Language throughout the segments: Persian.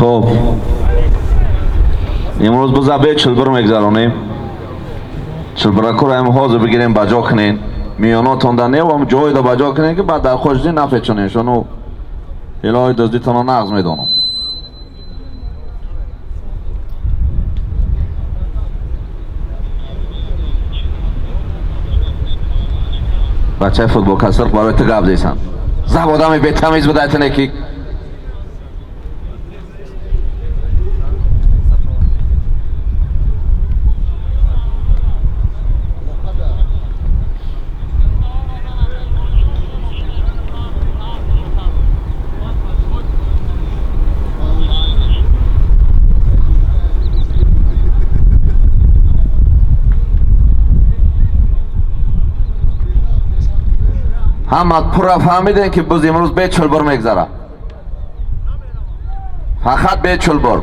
خب امروز بزا به چلبر میگذرانیم. چلبرکو را هم حاضر بگیریم بجا کنین. میاناتون در نیو هم جای دا بجا کنین که بعد در خوشدی نپیچونین. شنو الهی دزدی تنو نغز میدانم. بچه فوتبال کسر برای تقاب دیسن. زب آدمی به تمیز بدایت نکی. همه پورا فهمیدن که بز امروز به چلبر میگذره. فقط به چلبر.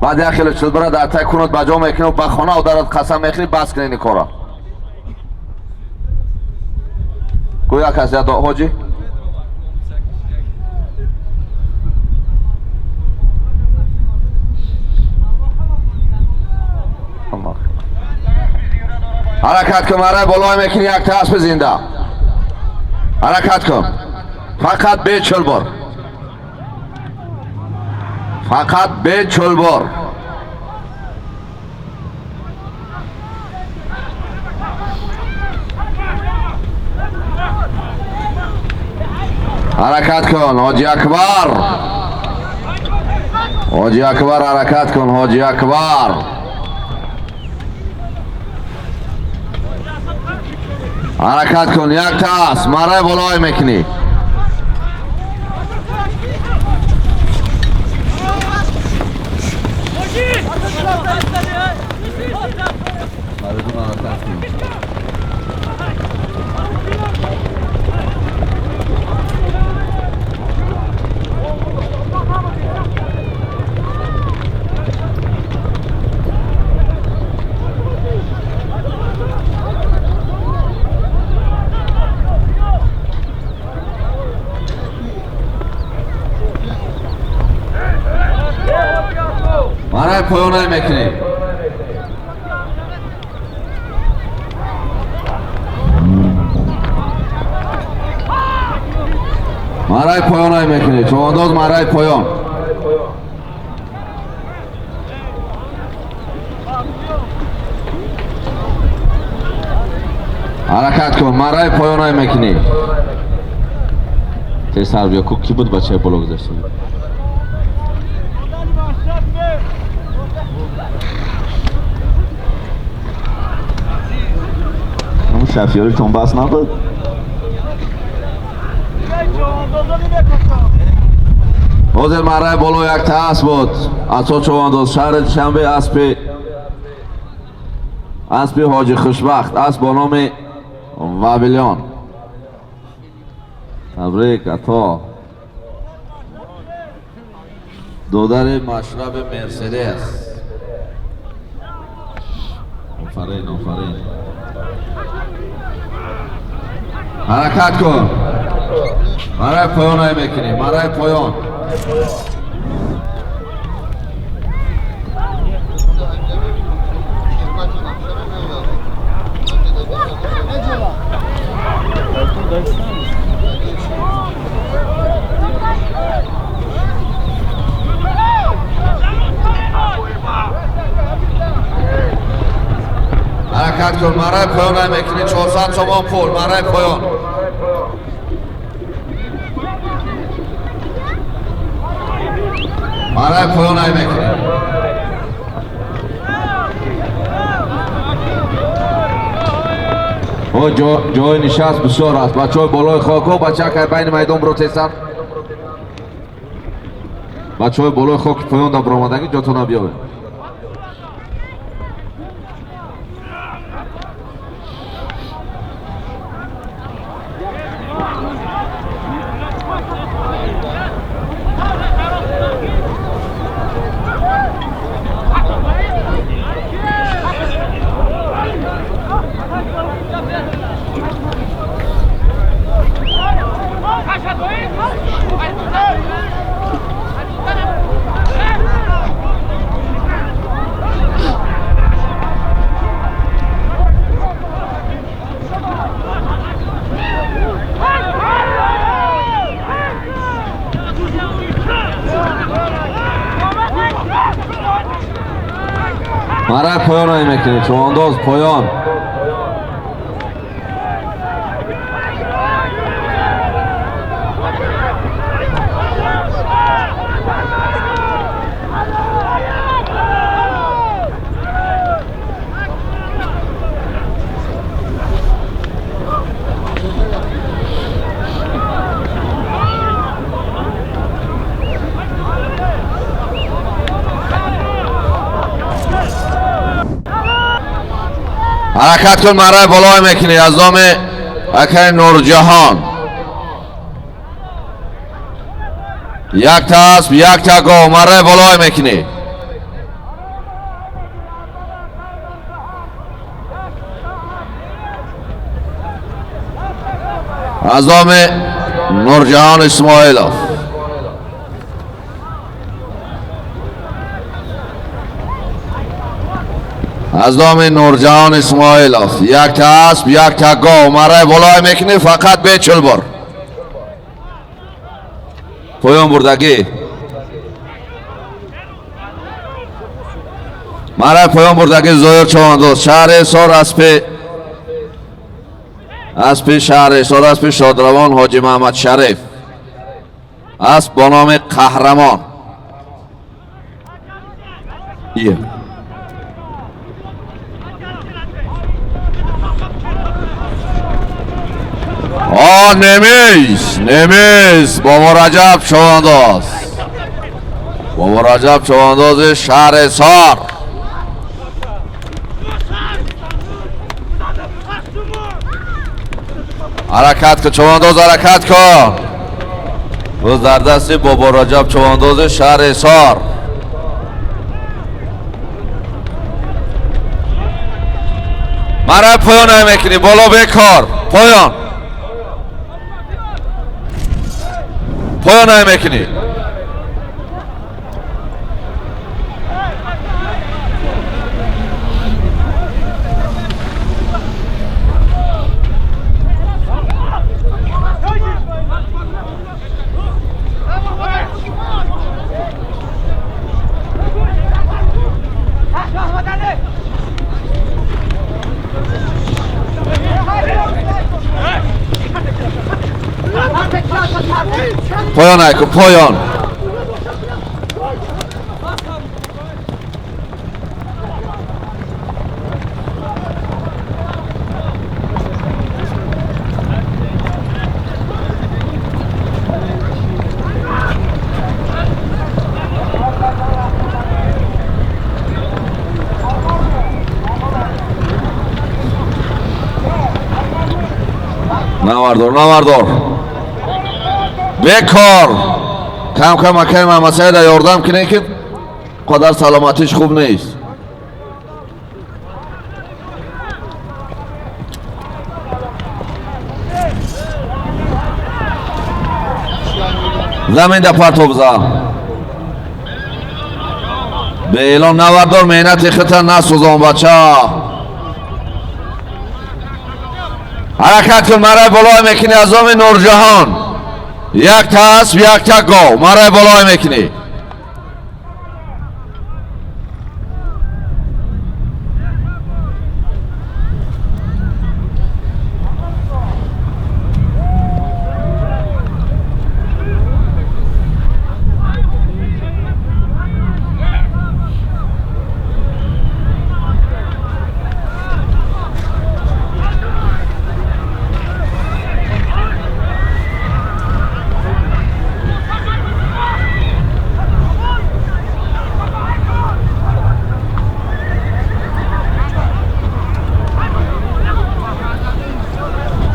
بعد یخیل چلبر در تای کنود بجا میکنه و بخانه و درد قسم میخوری بس کنه این کارا. گویا کسی یاد حاجی؟ حرکت کن مرای بالای میکنی یک تاس زنده. حرکت کن. فقط به چلبر. فقط به چلبر. حرکت کن حاجی اکبر. حاجی اکبر حرکت کن حاجی اکبر. حرکت کن یک تاس مرای بالای میکنی. مرای پایانای میکنی. مرای پایانای میکنی. چوانداز مرای پایان. حرکت کن مرای پایانای میکنی. تی سر بیا کی بود بچه بالا گذاشته بود. شفیاری تون بس نبود. حاضر مرای بالا یک تاس بود. اصلا چوانداز شهر شنبه اسب حاجی خوشبخت اسب با نام وابلیان. تبریک عطا. دودر مشرب مرسدس. آفرین آفرین. حرکت کن. مرای پایان های میکنی. مرای پایان. حرکت کن مرای پایان های میکنی. 400 تومان پول مرای پایان. مرای پایان های میکنی. جای نشست بسیار است. بچه های بالای خاک ها بچه که بین میدان برو تیسر. بچه های بالای خاک پایان در برامدگی جاتون بیاوه. Maraq poyon emekli. Chavandoz poyon. حرکت کن مرای بالای میکنی از نام اکر نورجهان. یک تا اسب یک تا گاو مرای بالای میکنی. از نام نورجهان اسماعیلوف. از نام نورجهان اسماعیلوف. یک تا اسب یک تا گاو مرای بالای میکنی. فقط به چل بار پایان بردگی. مرای پایان بردگی زایر چواندوز شهر حصار. اسب شهر حصار اسب شادروان حاجی محمد شریف. اسب با نام قهرمان. نمیز بابا رجب چوانداز. بابا رجب چوانداز شهر حصار. حرکت کن چوانداز حرکت کن. روز در دست بابا رجب چوانداز شهر حصار. مرا پایان نمیکنی بالا بکار. پایان نمیکنی. پایان نکن پایان. نوردار بکار. کم کم اکر محمد سعید یاردم کنه که قدر سلامتیش خوب نیست. زمین در پرتو بزا. به اعلام نوردار مهنت خطر نسوزان بچه. حرکت کن مرای بالای میکنی از نام نورجهان. یک تا اسب یک تا گاو مرای بالای میکنی.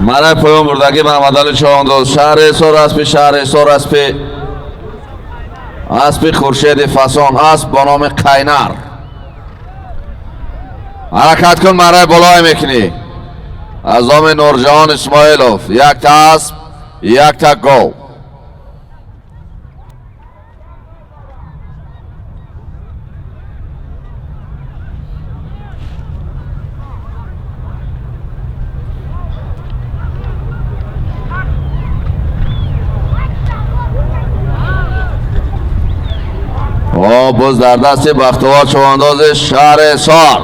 مرای پایان بردگی محمد علی چواندوز شهر حصار اسب خورشید فسان اسب با نام قینر. حرکت کن مرای بالای میکنی از نام نورجهان اسماعیلوف. یک تا اسب یک تا گاو. باز در دست بختیوار چوانداز شهرستان.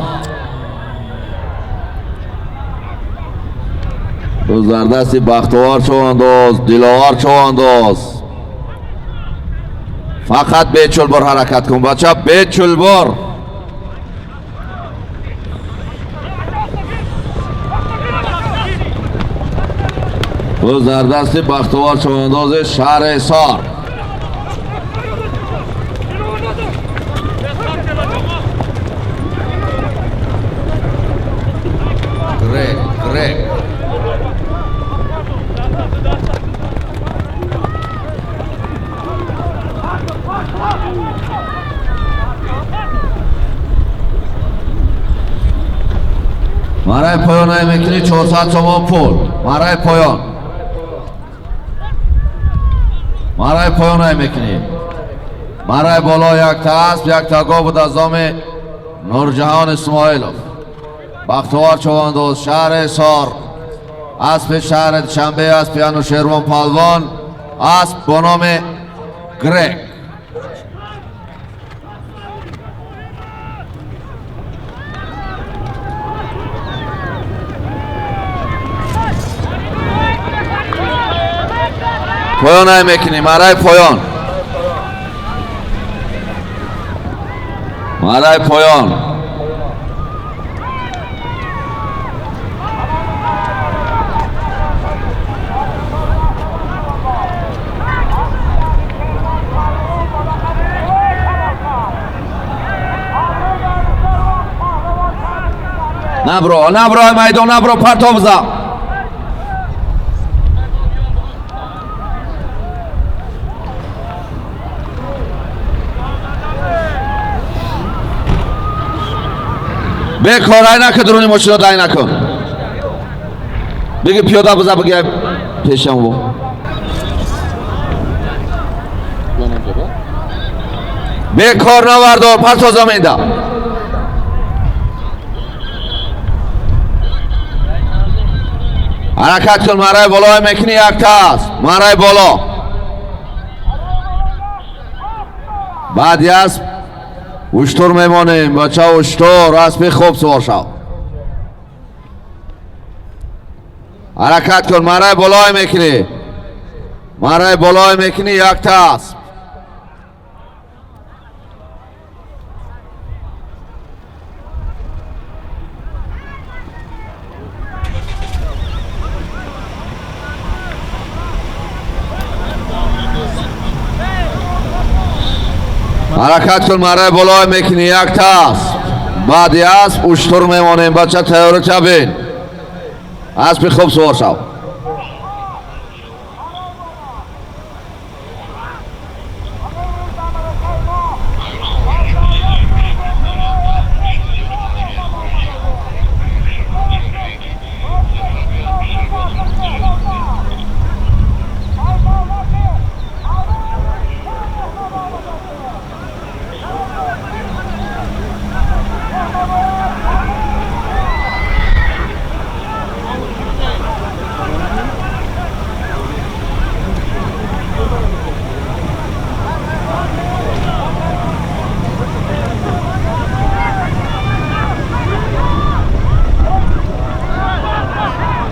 باز در دست بختیوار چوانداز، دلاور چوانداز. فقط به چلبر حرکت کن بچه، به چلبر. باز در دست بختیوار چوانداز شهرستان. گرگ مرای پایان های میکنی 400 تومان پول. مرای پایان های میکنی. مرای بالا یک تا اسب، یک تا گاو بود از دام نورجهان اسماعیلوف. بختیوار چوانداز شهرستان. اسب شهر شنبه، اسب انوشیروان پهلوان، اسب با نام گرگ. پایان های میکنی. مرای پایان نبرو میدان، نبرو پرتاب بزن. بکار ای نکن، درونی ماشینا دای نکن. بگی پیاده بزن، بگی پیشم بو. بکار نوردار، پرتاب زمین ده. حرکت کن. مرای بالا میکنی یک تاست. مرای بالا. بعد اسب اشتر میمانیم بچه، اشتر اسب خوب سوار شو. حرکت کن. مرای بالا میکنی یک تاست. حرکت کن. مرای بالا میکنی یک تاست. بعد اسب اشتر میمانیم بچه، تیار چبین. اسب خوب سوار شو.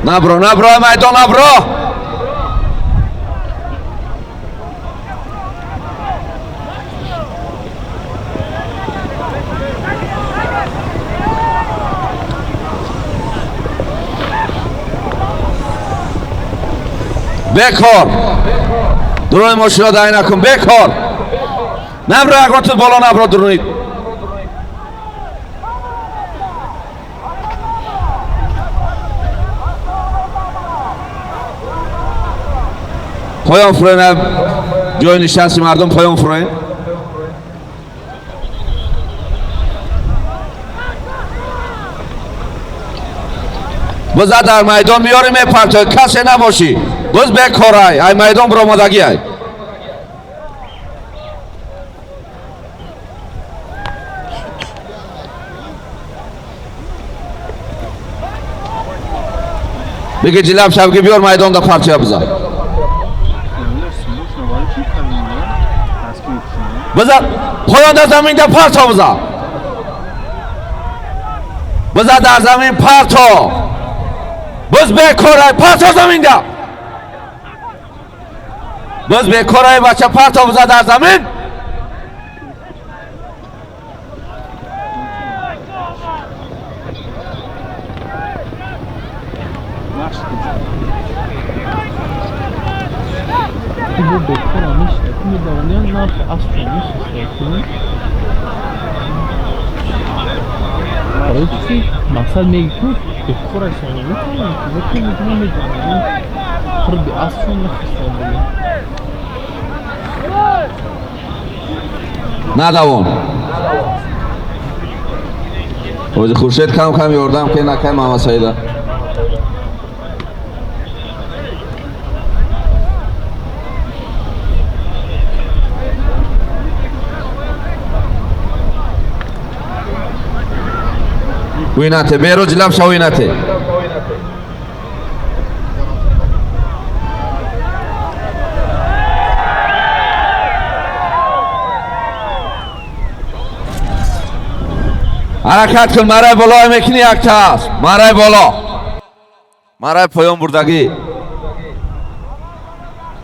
نبرو میدان، نبرو. بکار. درون ماشینا دای نکن. بکار. نبرو اگراتت بالا، نبرو درونید. پایان فرین. جای نشستی مردم پایان فرین. بزد در میدان میاریم پرتو، کسی نباشی. بز بکارای ای میدان برآمدگی ای. بگی جلب شب که بیار میدان دا پرچه بزن. بزن پایان در زمین در پرتا بزن بزن در زمین پرتا بز به کره پرتا زمین در بز به کره بچه پرتا بزن در زمین Bu bekler olmuş. Şimdi de oynayan ne yapıyor? Az olmuş işte. Короче, мақсад мегиту бекор ашона мекунам мегитам хурди асшон нахистам ندوان وقتی خورشید کم کم یاردم که نکه محمد سعیده ویناته بیرو جلب شو ویناته حرکت کن مرای بالا میکنی یک تاس مرای بالا مرای پایان بردگی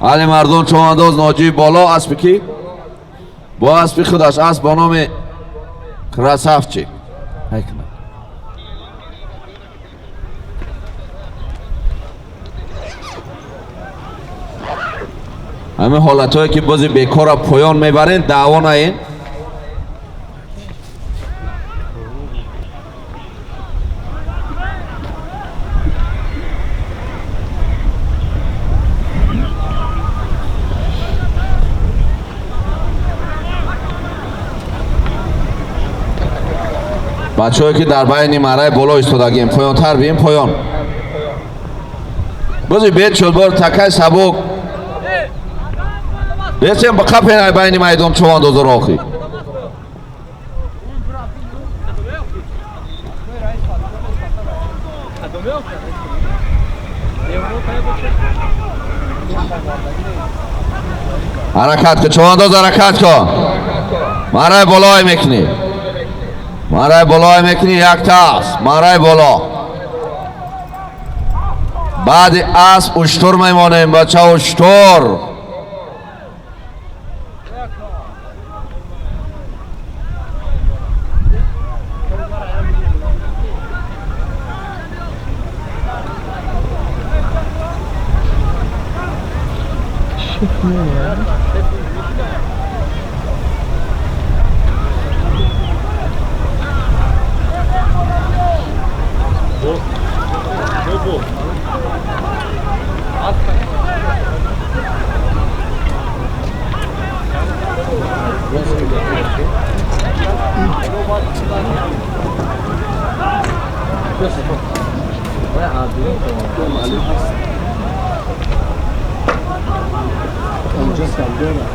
علی مردون چوانداز ناجی بالا اسب کی با اسب خودش اسب با نام کراسافچی همه حالت هایی که بازی بیکار پایان میبرین دعوا نهین بچه هایی که در بین مرای بالا ایستادگیم پایان تر بیم پایان بازی بیت شد بار تکای سبک بیستیم با قپین بین میدان چوانداز راخی حرکت کن چوانداز حرکت کن مرای بالای میکنی مرای بالای میکنی یک تاس مرای بالا بعد اسب اشتر میمانیم بچه اشتر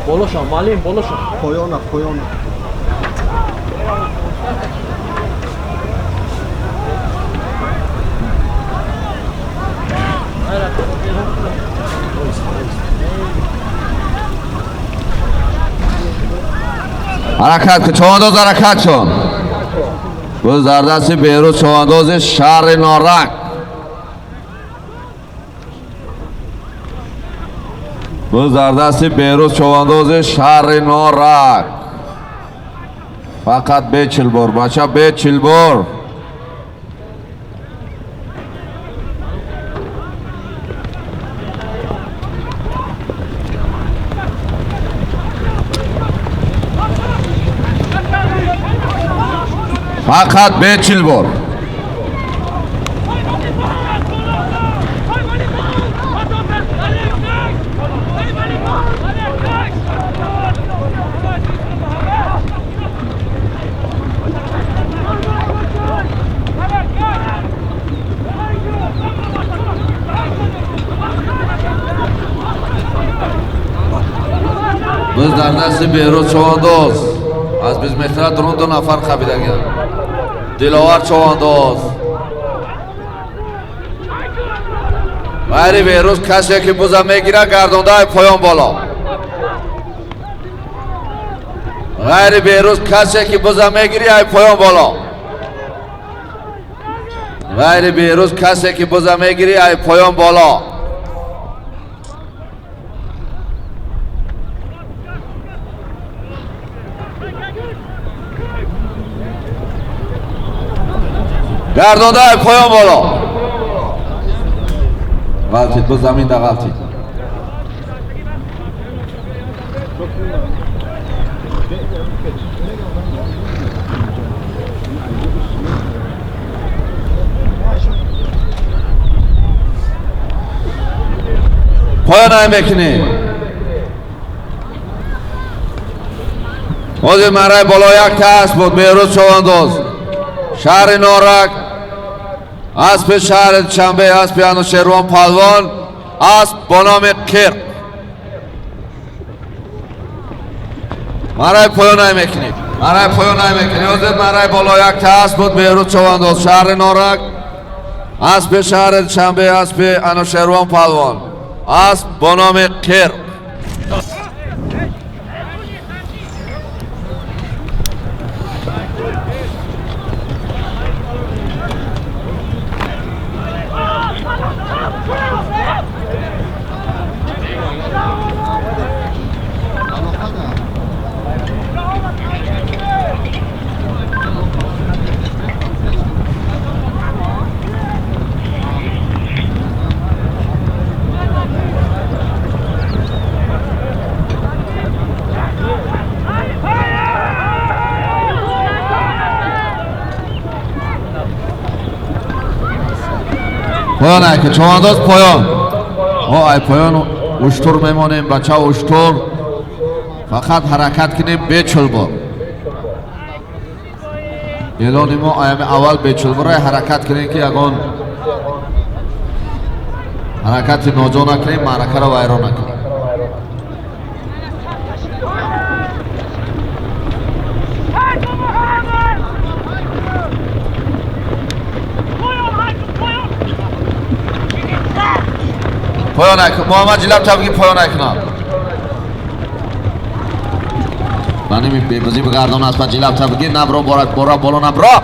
Bolosha, malim, bolosha. Koyona, koyona. حرکت که چوانداز حرکت کن باز در دست بیروز چوانداز شهر نارک باز در دست بیروز چوانداز شهر نارک فقط به 40 بار بچه به 40 بار فقط به 40 بار باز در دست بیروز چوانداز از بیزمتر درون 2 نفر خوابیدگی دلاور چوانداز غیر بیروز کسی که بوزه میگیره گردانده پایان بالا غیر بیروز کسی که بزن میگیری ای پایان بالا. غیر بیروز کسی که بزن میگیری ای پایان بالا. گردانده ای پایان بالا. غلطید به زمین ده غلطید. پایان ای میکنی. خود مرای بالا یک تا اسب بود بیروز چوانداز شهر نارک اسب شهر چنبه اسب انوشیروان پهلوان اسب با نام کرق مرای پایان ای میکنی. مرای پایان ای میکنی. خود مرای بالا یک تا اسب بود بیروز چوانداز شهر نارک اسب شهر چنبه اسب انوشیروان پهلوان اسب با نام کرق. پایان ای که چوانداز پایان. ای پایان اشتر میمانیم بچه اشتر فقط حرکت کنیم بیچل با اعلان ما ایم اول بیچل برای حرکت کنیم که اگان حرکت ناجا نکنیم معرکه را ویران نکنیم. پایان نکن محمد جلب تا بگی پایان نکنم بانی بیبزی بگردان است با جلب تا بگی نبرا بارا بالا نبرا.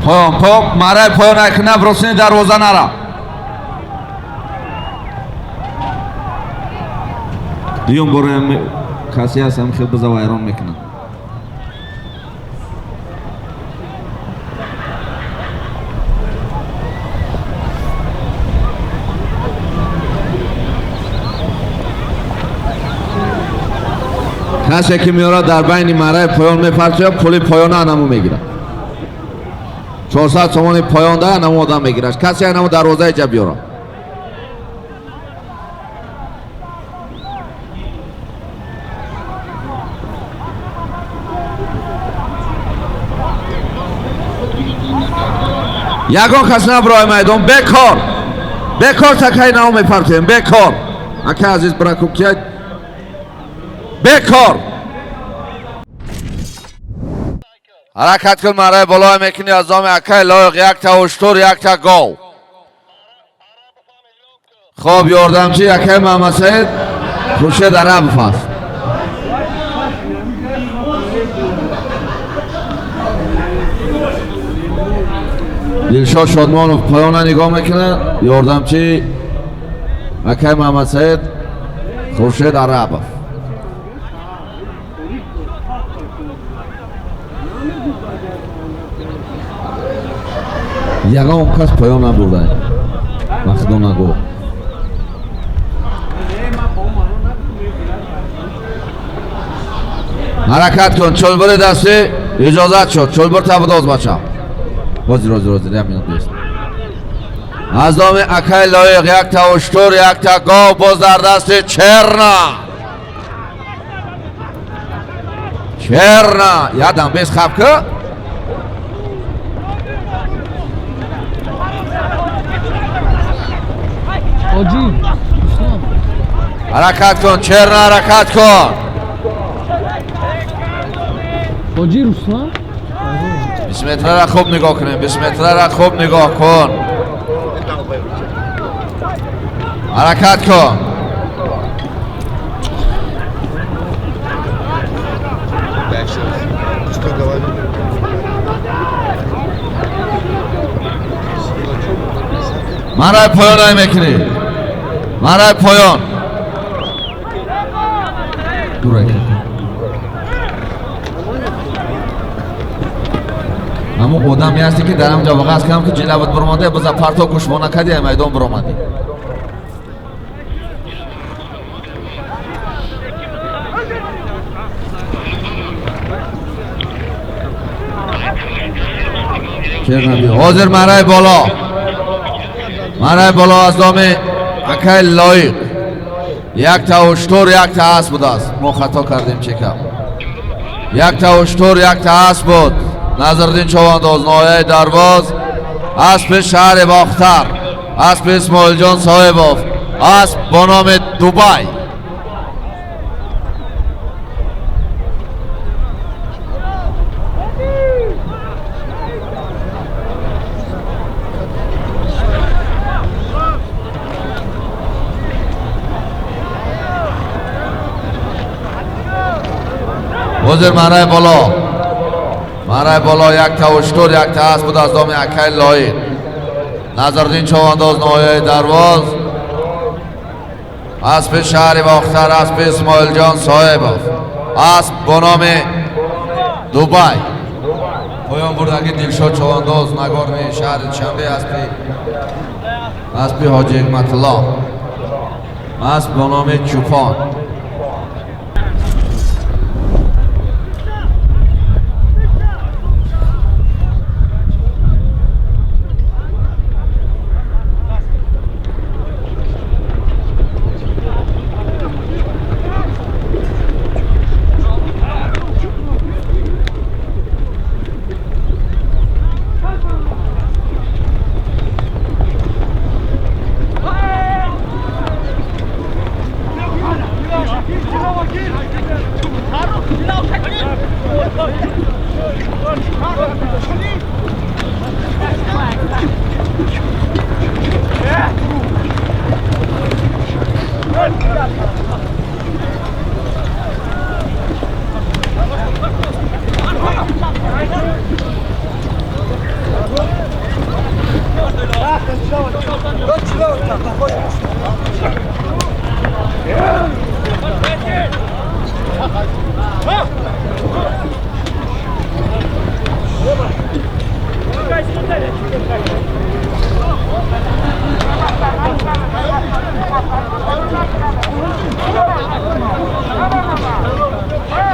پایان پاک مرای پایان نکنه برسونی دروازه نرا. دیون برای کسی هست هم خیلی بزا ویران میکنن. کسی که میاره در بین مرای پایان میپرچه پولی پایان انمو میگیره 400 تومان پایان ده انمو آدم میگیره. کسی انمو دروازه جا بیاره. یگان کس نبرای میدان بکار تکای نمو میپرچیم بکار اکه عزیز برای کوکیت بکار حرکت کن مرای بالای میکنی از دام اکه لایق یک تا اشتر یک تا گاو. خوب یاردمچی اکه محمد سعید خوشه در رب فست دلشاد شادمانوف پایانه نگاه میکنه. یاردمچی اکه محمد سعید خورشید عربов. ягон кас поён набурданд. Вақтидон нагӯ. ҳаракат кун, чӯлбури дастӣ иҷозат шуд. Чӯлбур табудоз бача. Ҳозир як минут бист. аз номи Акай Лоиқ якта уштур, якта гов боз дар дасти Черна. Черна ядам без хабка. Ҳоҷи Руслан. ҳаракат кун, Черна ҳаракат кун. Ҳоҷи Руслан. 20 метрара хуб нигоҳ кунем. 20 метрара хуб нигоҳ кун. ҳаракат кун. манрай поён намекунӣ. манрай поён. ҳамун одаме ҳасте ки дар ҳамҷа вағаз кам ки ҷилават биромаде биза парто кушмона кади майдон биромадӣ. ҳозир марай боло. марай боло аз номи Акай Лоиқ. якта уштур, якта асп будааст. мо хато кардем чека. якта уштур, якта асп буд. Назирдин Човандоз, ноҳияи дарвоз, аспи шаҳри Бохтар, аспи Исмоилҷон Соҳибов, асп бо номи Дубай. ҳозир марай боло. марай боло якта уштур, якта асп буд аз номи Акай Лоиқ. Назирдин Човандоз, ноҳияи дарвоз, аспи шаҳри Бохтар, аспи Исмоилҷон Соҳибов, асп бо номи Дубай. поён бурдаги Дилшод Човандоз, нагорни шаҳри Душанбе, аспи Ҳоҷи Ҳикматулло, асп бо номи Чӯпон.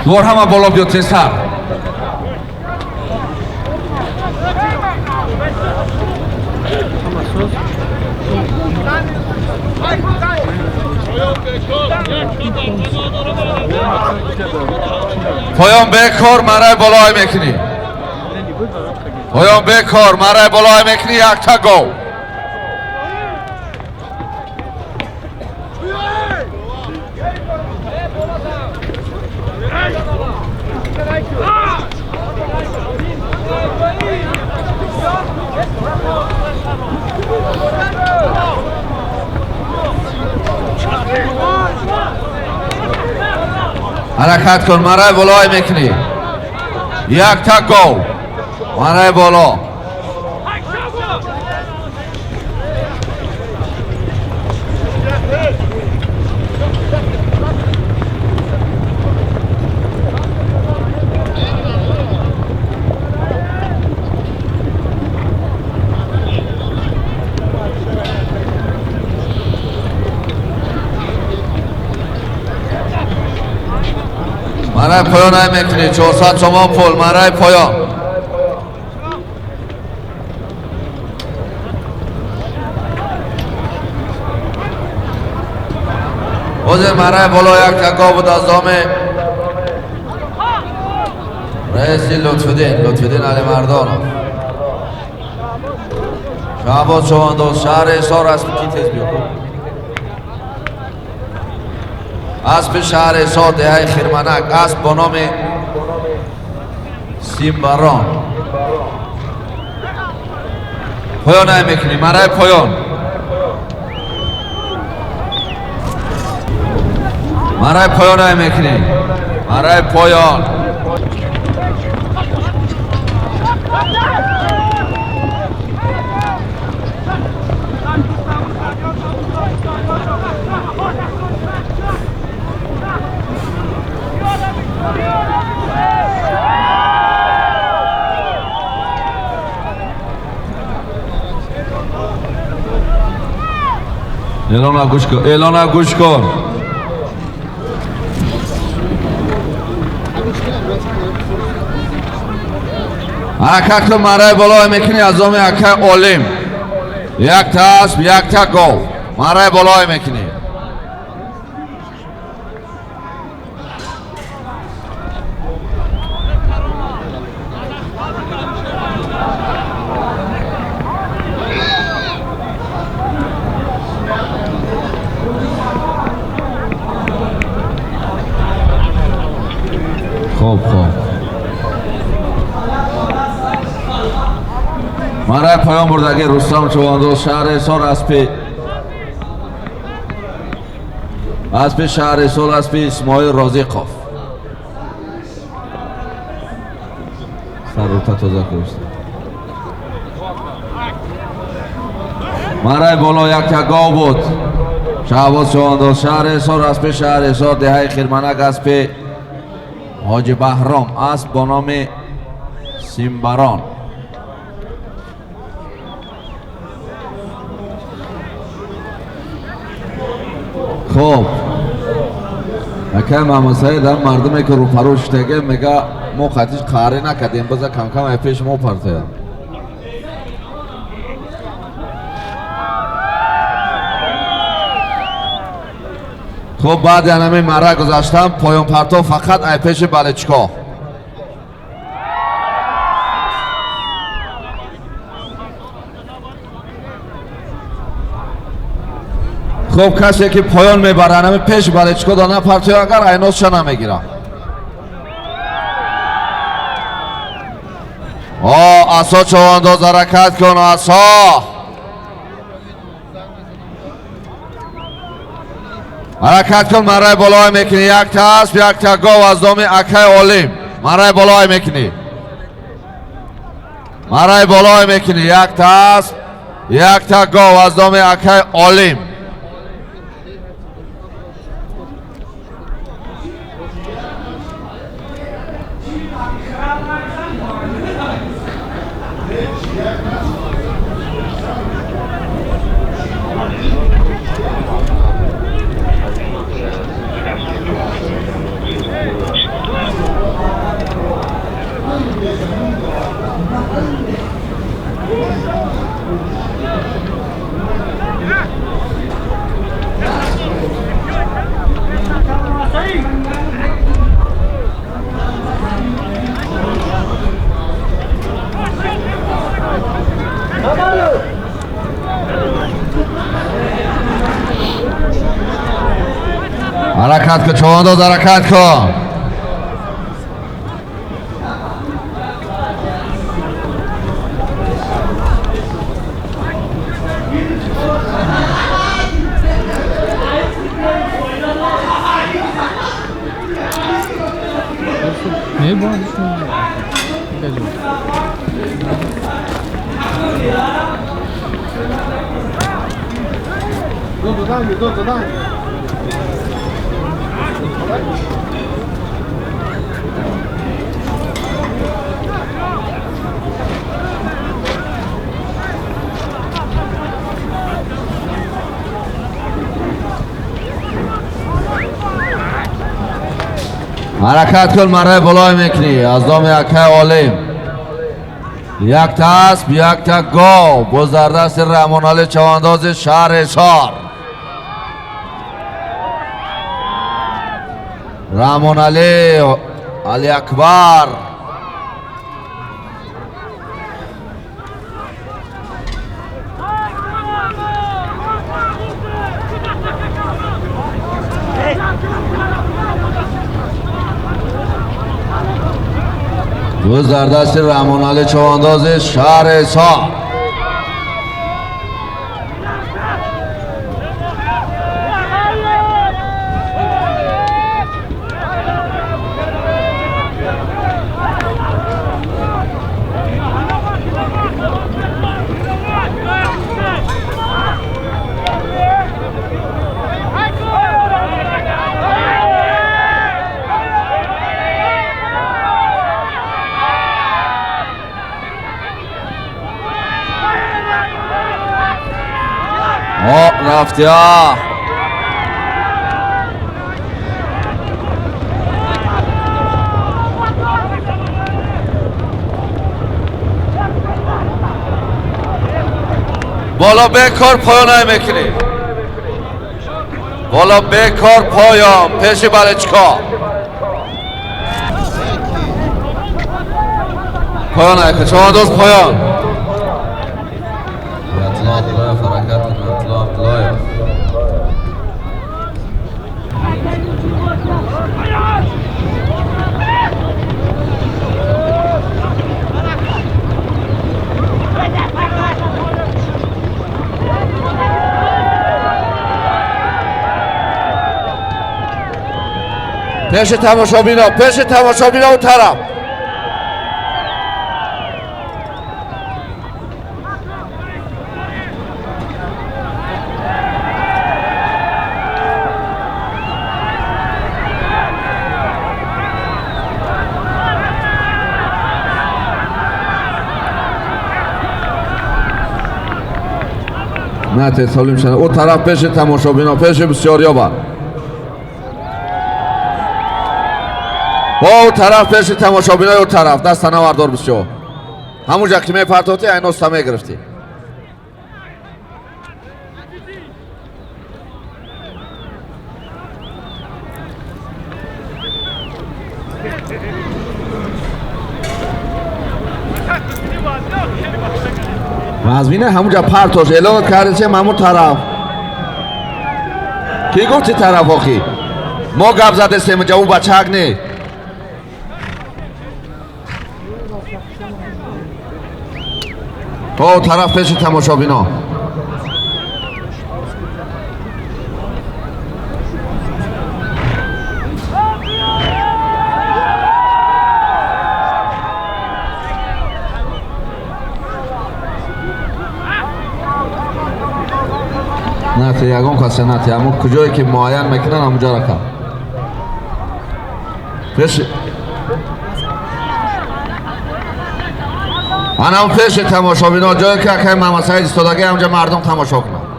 Двор ҳама боло биёд тезтар. поён бекор, марай болоҳай мекунӣ. поён бекор, марай болоҳай мекунӣ. якта гол. ҳаракат кун, марай болоҳай мекунӣ. якта гол. марай боло. برای پایان میکنی 400 تومان پول برای پایان. حاضر برای بالا یک تکا بود از دام رئیس لطفالدین علی مردانov. شهباز چوانداز شهر حصار اسب کی تیز بیاد اسب شهر حصار دهه خرمنک اسب با نام سیمبران. پایان میکنی برای پایان. برای پایان میکنی برای پایان. اعلان گوش کن. حرکت کن برای بالا میکنی از دام اکه اولیم. یک تا اسب یک تا گاو برای بالا میکنی. خوب برای پایان بردگی رستم چوانداز شهر حصار اسب شهر حصار اسب اسماعیل رازقov. سر رو تازه کرد. برای بالا یک تکا بود. شهباز چوانداز شهر حصار اسب شهر حصار دهه خرمنک اسب حاج بهرام اسب با نام سیمبران. خب اکه محمد سعید هم مردمی که رو پروش تگه میگه ما خطیش قهره نکردیم بذار کم کم پیش ما پرته. خب بعد یعنی مره گذاشتم پایان پرتو فقط ای پیش بالچکا. خب کسی که پایان میبره همه پیش بالچکا دانه پرتو اگر ایناس شا نمیگیرم. اسا چوانداز حرکت کن اسا. حرکت کن مرای بالای میکنی یک تا اسب یک تا گاو از دام اکه اولیم. مرای بالای میکنی مرای بالای میکنی یک تا اسب یک تا گاو از دام اکه اولیم. حرکت کن چوانداز حرکت کن. Ne bu? Gel. حرکت کن مرای بلای میکنی از دام یکه عالم یک تا اسب یک تا گاو بزردست رحمان علی چوانداز شهر حصار رحمان علی اکبر روز در دست رحمان علی چوانداز شهر حصار رفتی ها بالا بکار پایان میکنی بالا بکار پایان پیش بلچکا پایان ایک چوانداز پایان اطلاع فرکت اطلاع پیش تماشابینا اون طرف نه تسلیم شده اون طرف پیش تماشابینا پیش بسیاریا با اون طرف پیش تماشابینا اون طرف دست نوردار بسیار همونجا که میپرتاتی این استا میگرفتی مزمینه همونجا پرتاش اعلام کرده چه همون طرف کی گفتی طرف آخی ما گپ زده سیم جا اون بچه حق نی او طرف پیش تماشابینا نه تا یگان کسی نه تا همون کجایی که معین میکنن همونجا را کن پیش من هم پیش تماشابینا جایی که اکه محمد سعید استادگی همونجا مردم تماشا کنن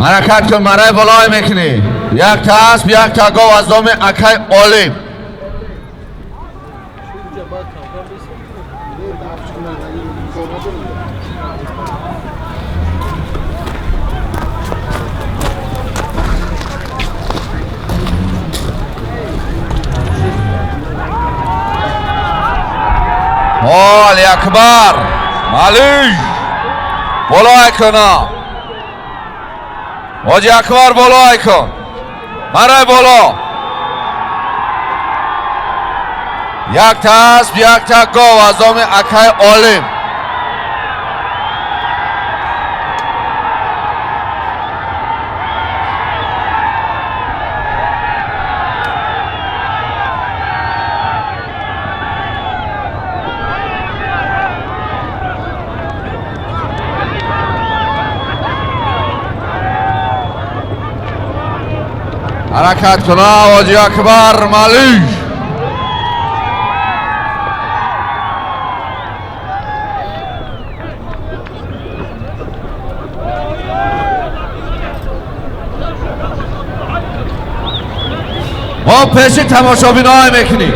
حرکت کن مرای بلای میکنی یک تا اسب یک تا گاو از دام اکای عالم اکبر مالی بالای کن حاجی اکبر بالای کن مرای بالا یک تا اسب یک تا گاو از آم اکای عالم حرکت کنه حاجی اکبر مالی ما پیش تماشابینا های میکنیم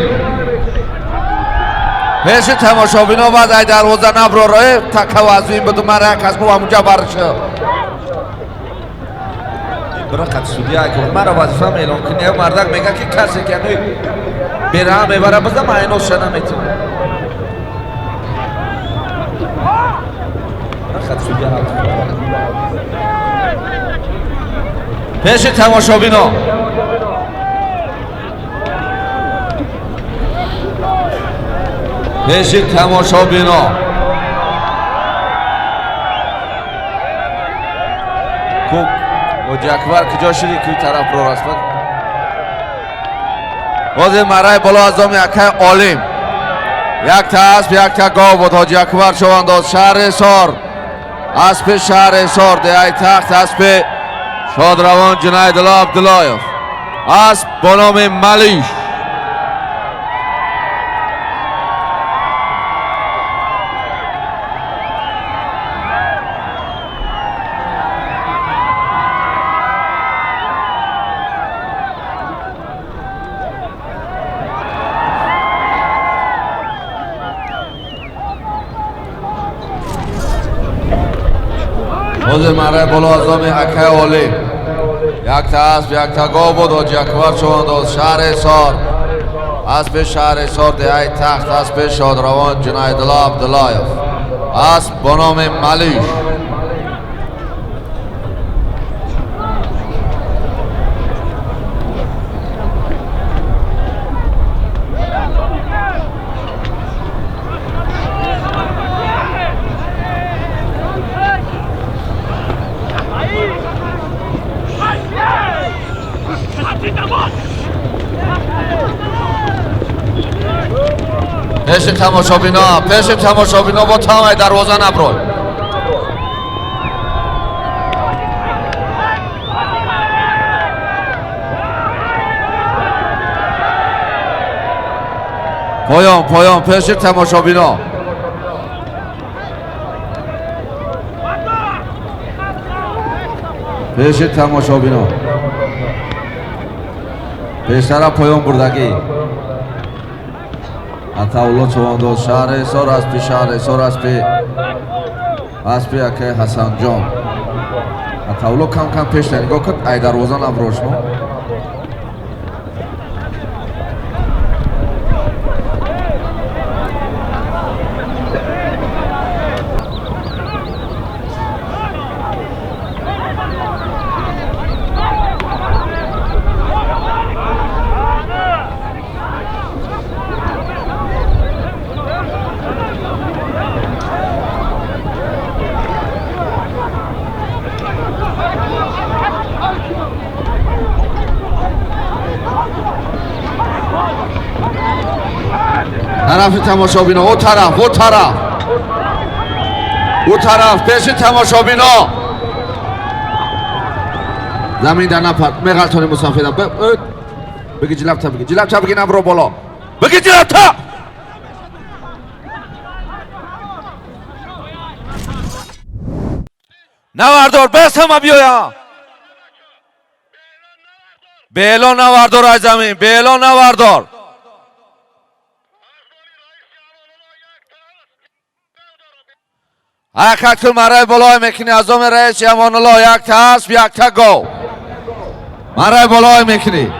پیش تماشابینا بعد ای دروازه نبرو رای تکه وزوین بدو مرا کس کو همونجا برشه برای خط سودی های که مرا وظیفه اعلام کنی مردک میگه که کسی که نوی بیره هم میبره بزن من اینو شنه میتونم برای خط سودی های پیش تماشابینا پیش تماشابینا کوک حاجی اکبر کجا شدی که طرف رو راست باز مرای بالا از آم یکای عالم یک تا اسب یک تا گاو بود حاجی اکبر شو انداز شهر سار اسب شهر سار دیای تخت اسب شادروان جنید الله عبداللایف اسب با نام ملیش حوض مرای بالا از آم اکای عالم یک تا اسب یک تا گاو بود حاجی اکبر شو انداز شهر سار اسب شهر سار دیای تخت اسب شادروان جنید الله عبداللایف اسب با نام ملیش پیش تماشابینا با تمام دروازه نبروی پایان پیش تماشابینا پیش تماشابینا پیشتر پایان بردگی عطاالله چوانداز شهر سار اسب شهر سار اسب اکای حسن جان عطاالله کم پیش نگاه کن ای دروازه نبروش نو طرف تماشابینا او طرف پیش تماشابینا زمین در نپرد میغلطانی مسافر بگی جلب تا بگی نبرو بالا بگی جلب تا نوردار بس همه بیایا بیلان نوردار از زمین بیلان نوردار حرکت کن مرای بالای میکنی از آم رئیس امان الله یک تا اسب یک تا گاو مرای بالای میکنی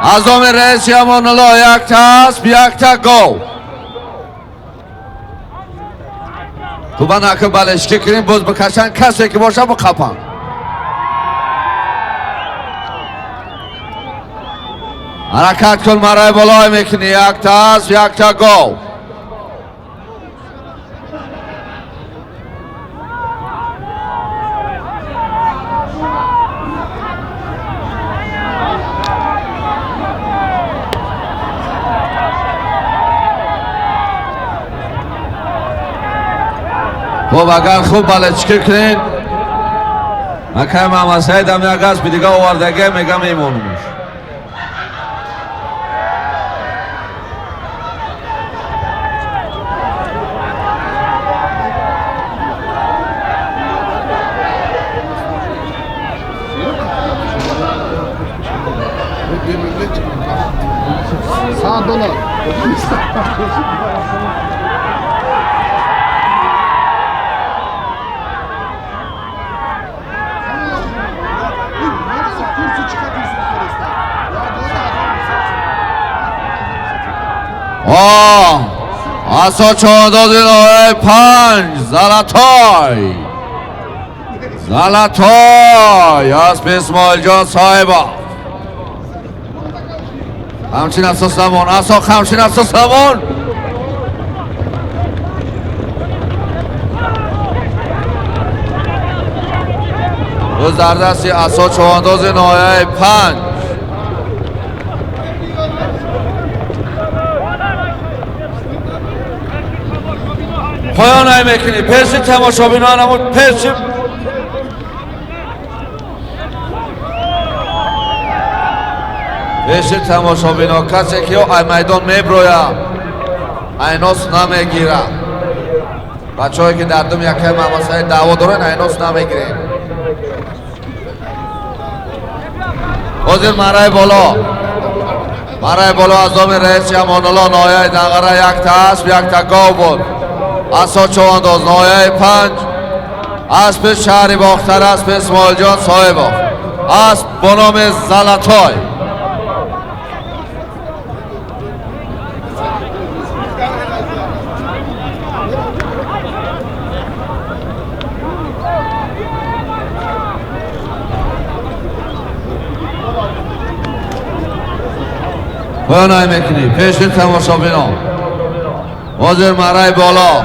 از آم رئیس امان الله یک تا اسب یک تا گاو توبه نکن بالشکی کنیم باز بکشن کسی که باشه بخپن حرکت کن مرای بالای میکنی یک تا است یک تا گو خوب اگر خوب بالچکی کنین مکه محمد سعید هم یک از دیگه آوردگه میگم ایمونمش $100. Асо чавандози номери 5 Залатой Асп Исмоилҷон Соҳибов ҳамчин асосамон асо ҳамчин асосамон рӯз дар дасти асо чавандози номери 5 پایان های میکنی پیشی تماشابینان همون پیشی تماشابینان کسی که ای میدان میبرویا ایناس نمیگیره بچه هایی که در دوم یکی ممسای دعوا دارن ایناس نمیگیریم حاضر مرای بالا از دوم رئیس امان الله نایه دنگره یک تا اسب یک تا گاو بود اسا چوانداز نایه 5 اسب شهری باختر اسب اسماعیل جان صاحبov اسب با نام زلاتای پایان میکنی پیش تماشابینان حاضر مرای بالا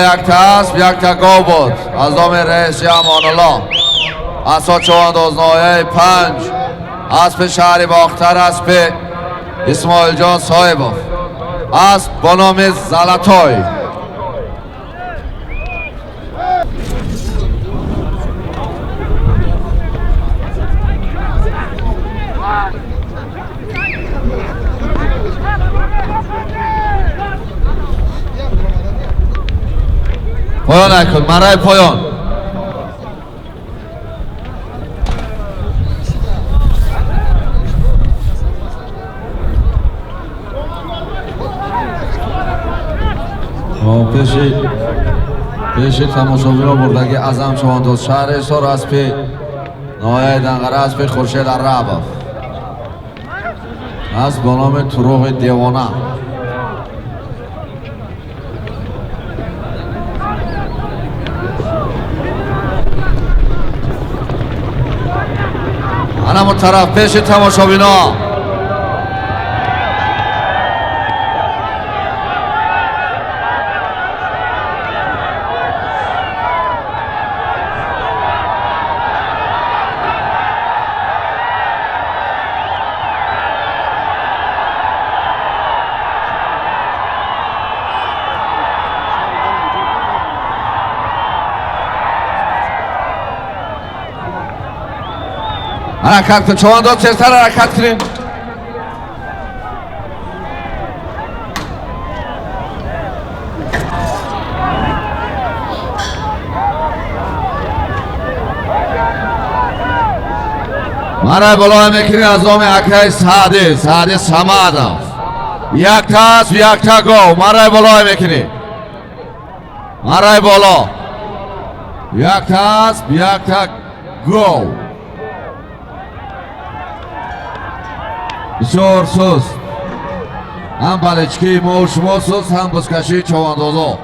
یک تا اسب یک تا گاو بود از نام رئیس امان الله اسا چوانداز نایه 5 اسب شهری باختر اسب اسماعیل جان صاحبov اسب با نام زلاتای پایان نکن مرای پایان پیش تماشابینان بردگی اعظم چوانداز شهر حصار اسب نایه دنگره اسب خورشید عربov اسب با نام تروق دیوانه همون طرف پیش تماشابینا حرکت کن چوانداز چرتر حرکت کنیم مرای بالا میکنیم از نام اکرای سعدی سمادov یک تا اسب یک تا گاو مرای بالا میکنیم مرای بالا یک تا اسب یک تا گاو بسیار سست هم بالچکی ما و شما سست هم بزکشی چواندازا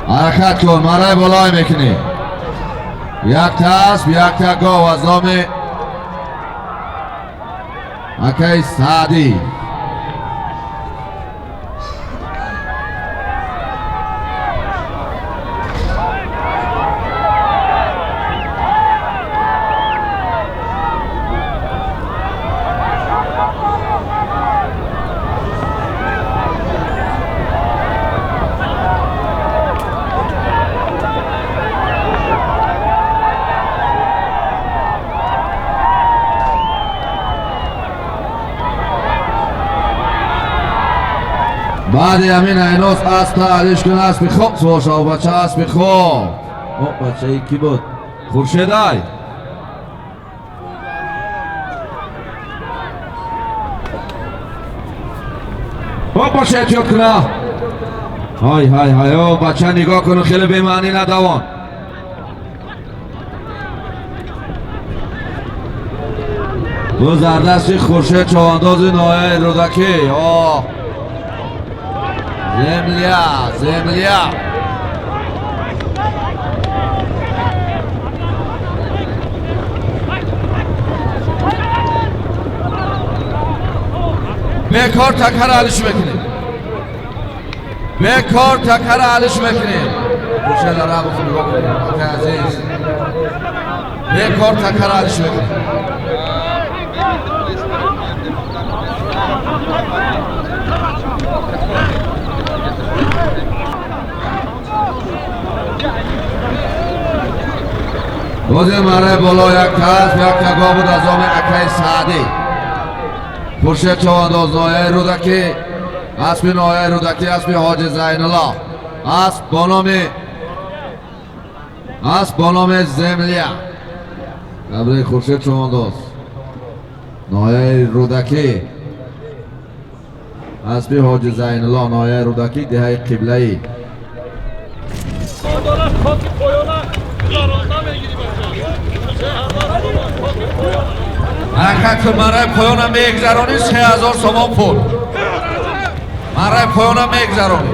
حرکت کن، مرای بالای میکنی. یک تا گاو از نام اکای سعدی. بعد همین اینوز اسب تعلیش کن، اسب خوب سوشا بچه، اسب خوب. بچه ای کی بود؟ خورشید های بچه احتیاط کنه. های بچه نگاه کنو، خیلی بیمعنی ندوان. دو زردستی خورشید چوانداز نایه رودکی. زملیا بیکار تکر علیش بکنیم، بیکار تکر علیش بکنیم. خوشل را بخون نگاه کنیم آقای عزیز، بیکار تکر علیش بکنیم. روزی مره بالا یک گاه بود از آم اکای سعدی. خورشید چوانداز نایه رودکی، اسب نایه رودکی، اسب حاج زین الله، اسب با نام زملیا. قبل خورشید چوانداز نایه رودکی، اسب حاج زین الله نایه رودکی، دهه قبله ای. حرکت کن، مرای پایانم میگذرانی 3000 تومان پول. مرای پایانم میگذرانی.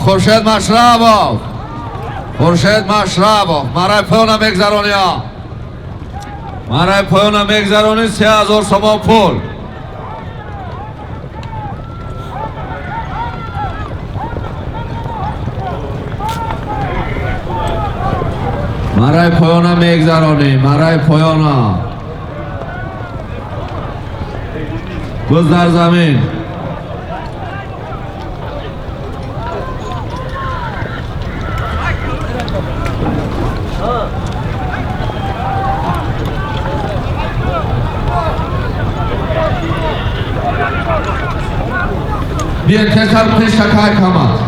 خورشید مشربov، خورشید مشربov، مرای پایانم میگذرانی ها، مرای پایانم میگذرانی 3000 تومان پول. مرای پایانم میگذرانی، مرای پایانم. بز در زمین. بیاین کسر پیش تکای کامد.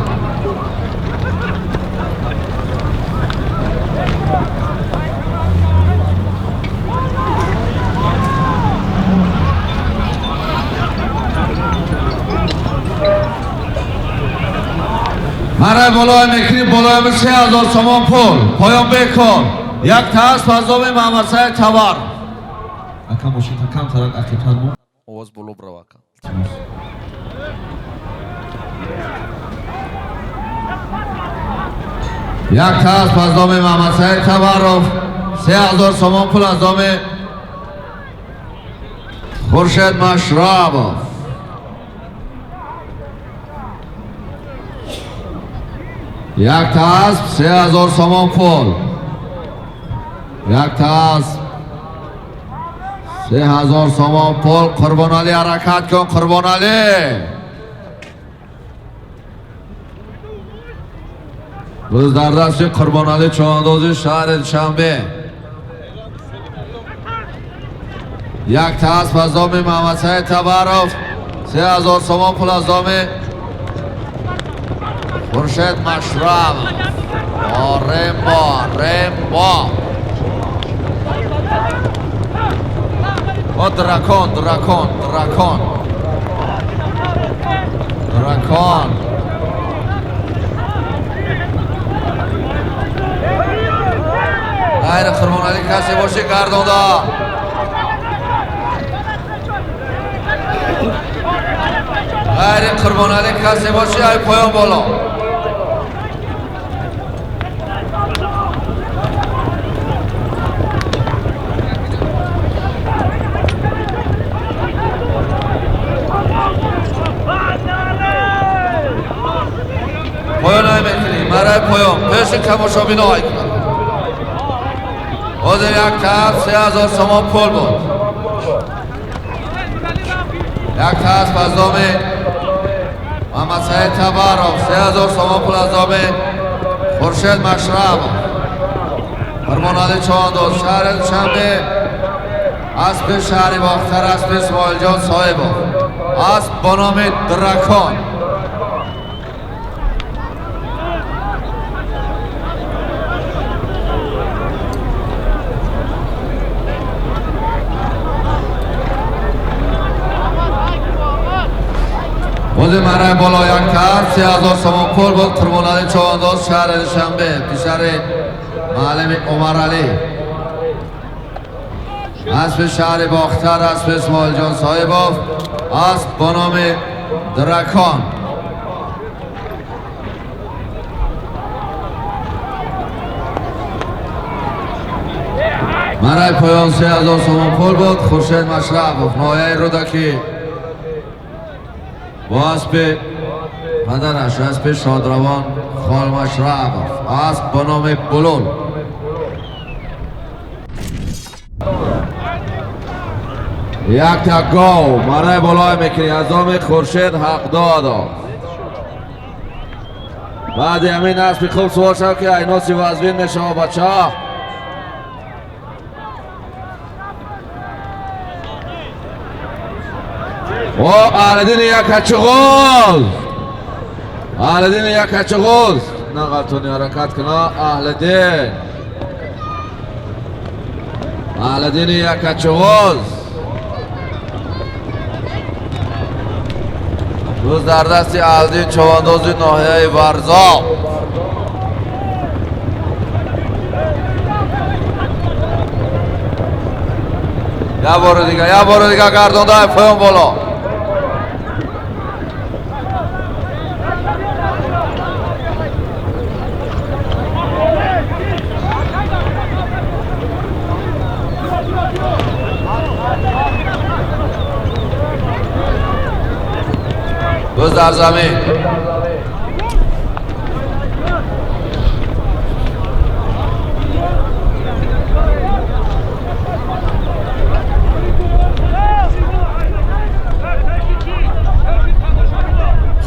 مرای بالای میکنی، بالای 3000 تومان پول. پایان بکن. یک تاس پازوم محمد تبار. اکم باشید، اکم ترک اکیتر مون. آواز بلو برو اکم. یک تاس پازوم محمد تبارов 3000 تومان پول از دام خورشید مشربov. یک تاس 3000 تومان پول. یک تاس 3000 سوم پول. قربان علی حرکت کن. قربان علی روز در دست قربان علی چواندازی شهر شنبه. یک تاس از دام محمد سعید تبارف. 3000 سوم پول از دام خورشید مشرف. رمبا و دراکون غیر قربان علی کسی باشه گردونده. غیر قربان علی کسی باشه ای پایان بالا. پایان های میکنی مرای پایان پیش تماشا بینه های کنم. حاضر یک طرف 3000 سوم پول بود. یک طرف از دام محمد سعید تبارف. 3000 سوم پول از دام خورشید مشرف. قربان علی چوانداز شهر شنبه. اسب شهری باختر اسب اسماعیل جان صاحب اسب با نام دراکون. وزی مرای بالا یک طرف 3000 سوم پول بود. قربان علی چوانداز شهر شنبه پیشر معلم عمر علی. اسب شهر باختر اسب اسماعیل جان صاحب اسب با نام دراکون. مرای پایان 3000 سوم پول بود. خورشید مشرف نایه رودکی با اسب پدرش اسب شادروان خال مشرف اسب با نام بلول. یک تک گاو مرای بالای میکنی از دام خورشید حق دادا. بعد همین اسب خوب سوار شد که ایناسی وزبین میشه بچه ها. و اهل دین یک کچغوز. اهل دین یک کچغوز نقلتونی حرکت کنا. اهل دین اهل دین یک کچغوز روز در دست اهل دین چوانداز ناحیه ورزا. یا بار دیگه گردونده پایان بالا. روز در زمین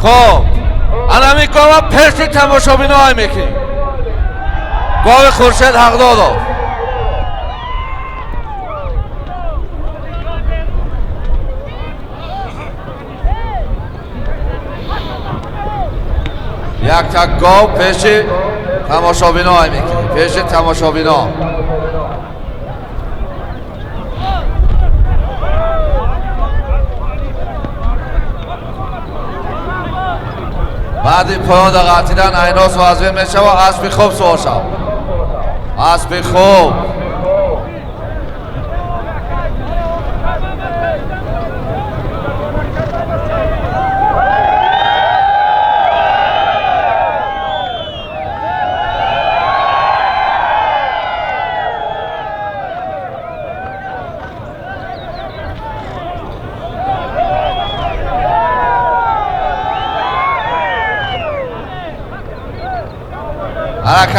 خب الان میکنم پیش تماشا بینه های میکنی. گاو خورشید حق دادا. یک تک گاو پیش تماشا بینه های میکنی. پیش تماشا بینه بعد پایان قطیدن ایناس وزوین میشه و اسب خوب سوار شد. اسب خوب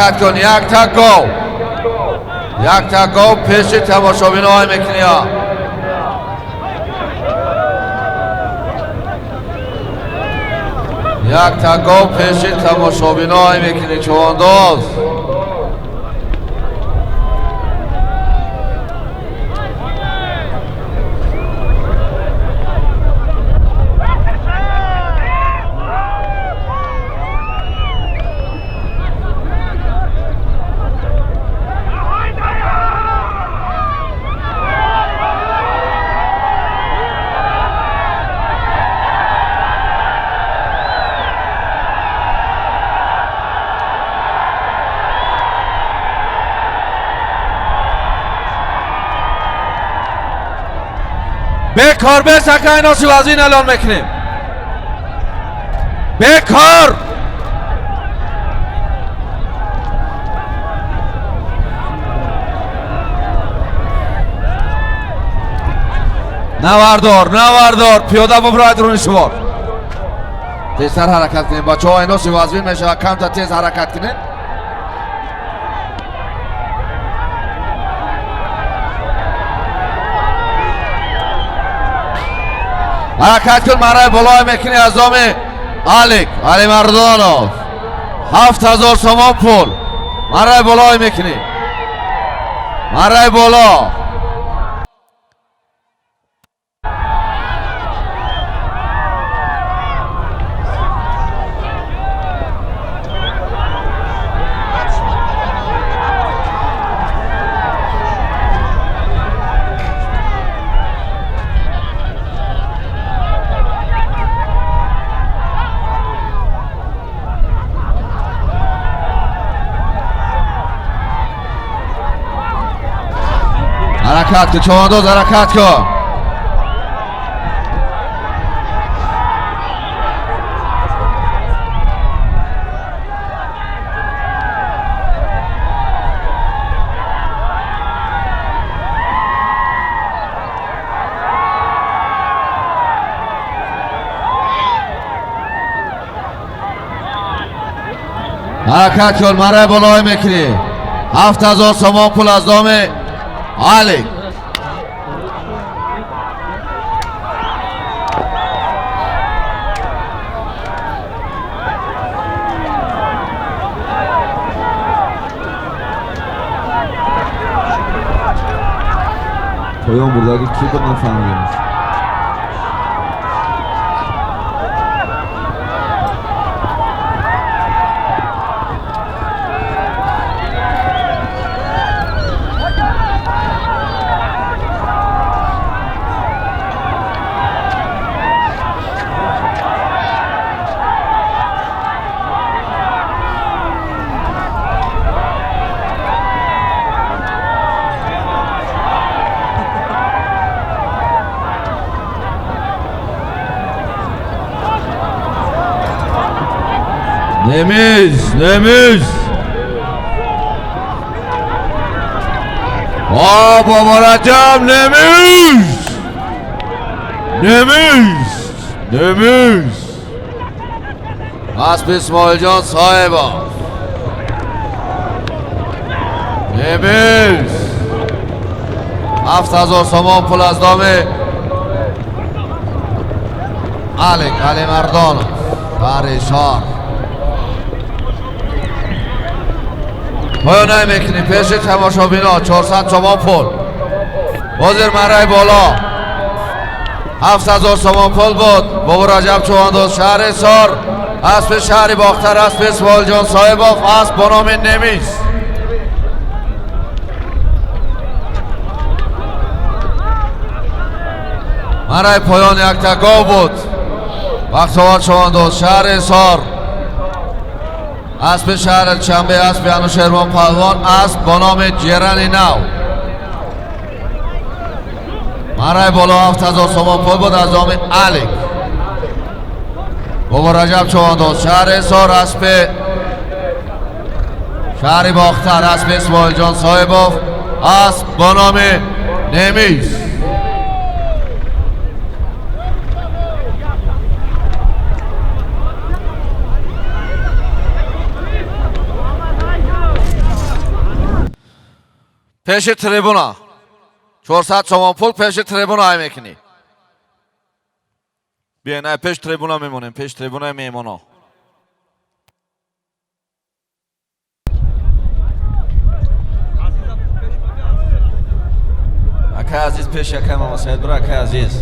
حرکت کن. یک تک گاو پیش تماشابین های میکنی ها. یک تکاب پیشی تماشابینای میکنی چوانداز. bekor به سکه ناسی وزین اعلان میکنیم. bekor نوردار پیاده ببرای درون شوار. تیزتر حرکت کنیم بچه ها. ایناسی وزین میشه و کم تا تیز حرکت کنیم. حرکت کن مرای بالای میکنی از دام علی مردانov 7000 سوم پول مرای بالای میکنی. مرای بالا حرکت کن چوانداز حرکت کن. حرکت کن مرای بالای میکنی. 7000 سوم پول از دام علی. پایان بردگی کی بود نفهمیدم. نمیز بابا رجب نمیز اسب اسماعیل جان صاحبا نمیز 7000 سوم پول از دام علی مردانov پریشان. پایان میکنی پیش تماشابینا 400 سوم پول. وزیر مرای بالا 7000 سوم پول بود. بابا رجب چوانداز شهر حصار. اسب شهری باختر اسب اسماعیل جان صاحباف اسب با نام نمیز. مرای پایان یک تکاو بود. بختیوار چوانداز شهر حصار. اسب شهر چنبه اسب انوشیروان پهلوان اسب با نام جیرانی نو. مرای بالا 7000 سوم پول بود از نام علی. بابا رجب چوانداز شهر حصار اسب شهری باختر اسب اسماعیل جان صاحباف اسب با نام نمیز. پیش تریبونا 400 سوم پول پیش تریبونا های میکنی. بیاین پیش تریبونا میمونیم. پیش تریبونا میمونا. Акай азиз пеш якай Мама Саид бура акай азиз.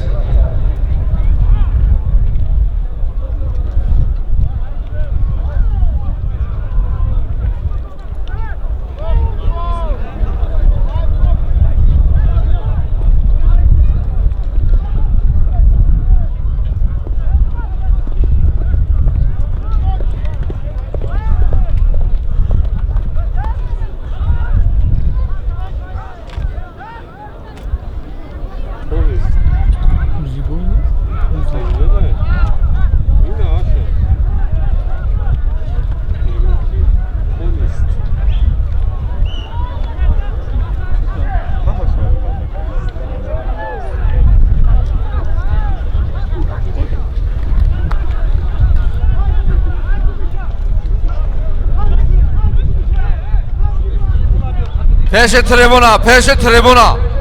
پیش تریبونا پیش تریبونا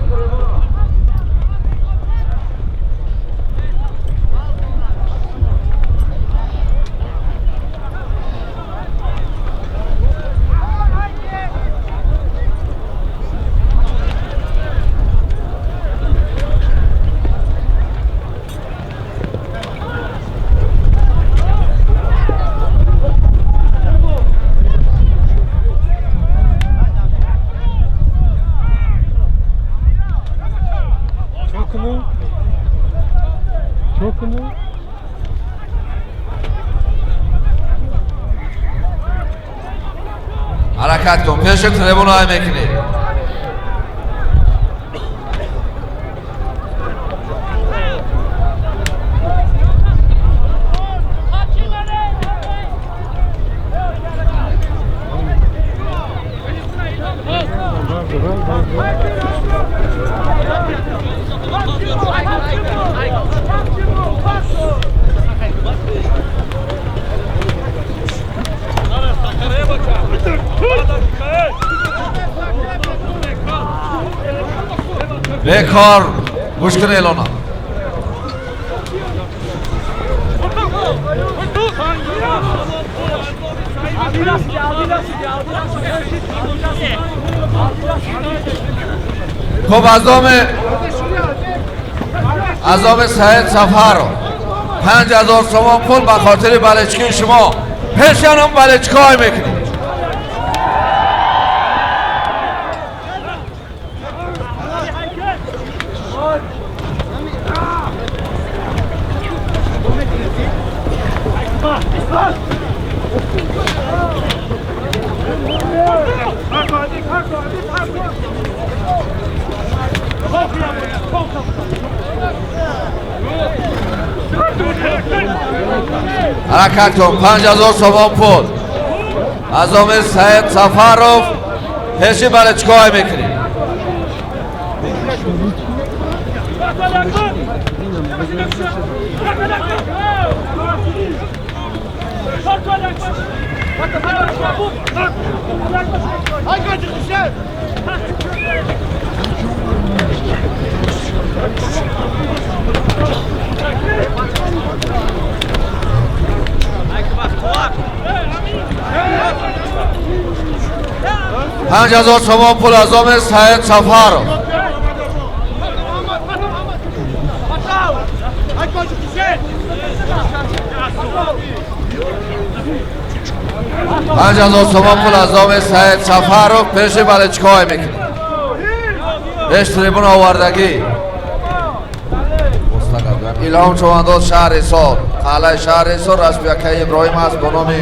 Çok mu? حرکت کن پیش تریبونا های میکنی بیکار گوش کن اعلانا خب ازام سعید سفر 5000 تومان پول به خاطر بلچکی شما پیشانم بلچکای میکنید حرکت کن 5000 تومان پول از امیر سعید سفروف پیشی بلچکای میکنی پنج هزار تومان پول از امیر سعید سفروف 5000 تومان پول از امیر سعید سفروف پیش بلچکای میکنی پیش تریبون آوردگی ایلام چوانداز شهر ایسار قلعه شهر ایسار رسم یکی ابراهیم است با نام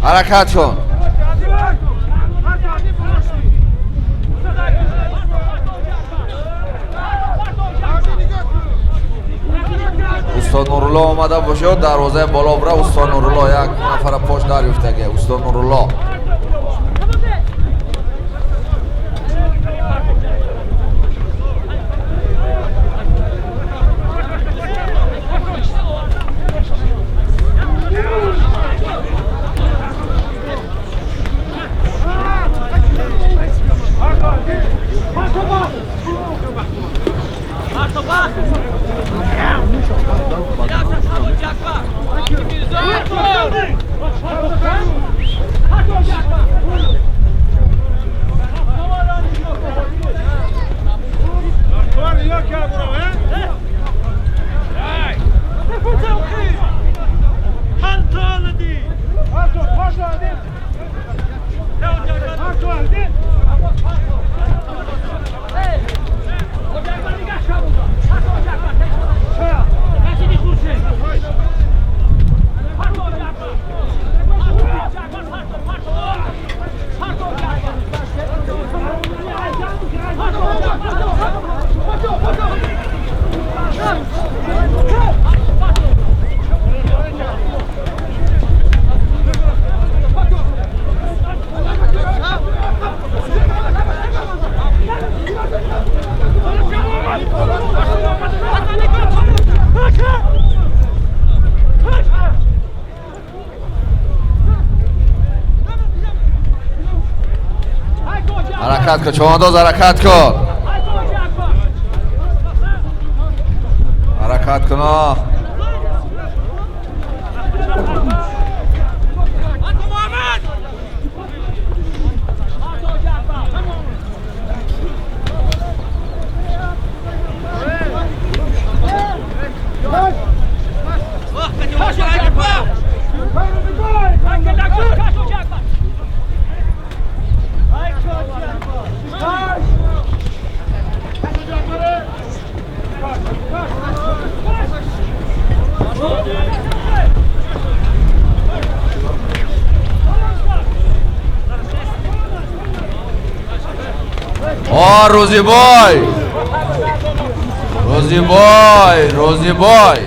حرکت کن استاد نورالله آمده باشه دروازه بالا بره استاد نورالله یک نفر پاش دریافتگی استاد نورالله Jack حرکت کن چوانداز، حرکت کن، حرکت کن. روزی بای، روزی بای، روزی بای،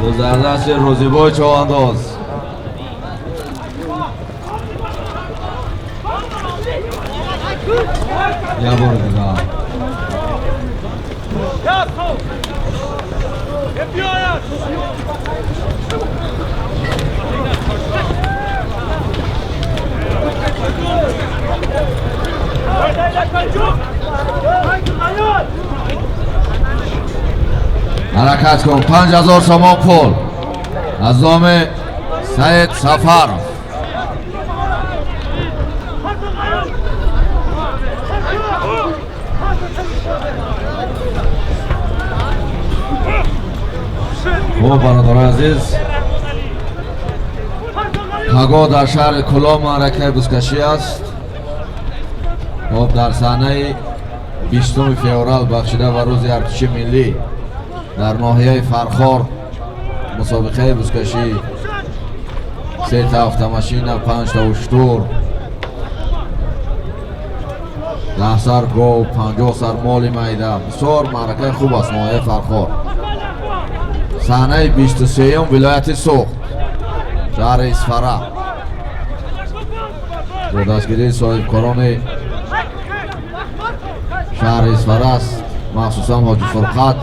روز روزی بای چوانداز. یه بار دیگه حرکت کن. 5000 تومان پول از نام سید سفرов. خوب برادران عزیز، پگاه در شهر کلام معرکه بزکشی است. خب در صحنه 20 فوریه بخشیده و روز ارتش ملی در ناحیه فرخار مسابقه بزکشی 3 تا автомашина، 5 تا اشتر، 10 سر گاو، 50 سر مال میده. بسیار معرکه خوب است. ناحیه فرخار، صحنه 23 ولایت سوخت، شهر اسفره. با دستگیری صاحبکاران شهر اسفره است، مخصوصا حاجی فرقت.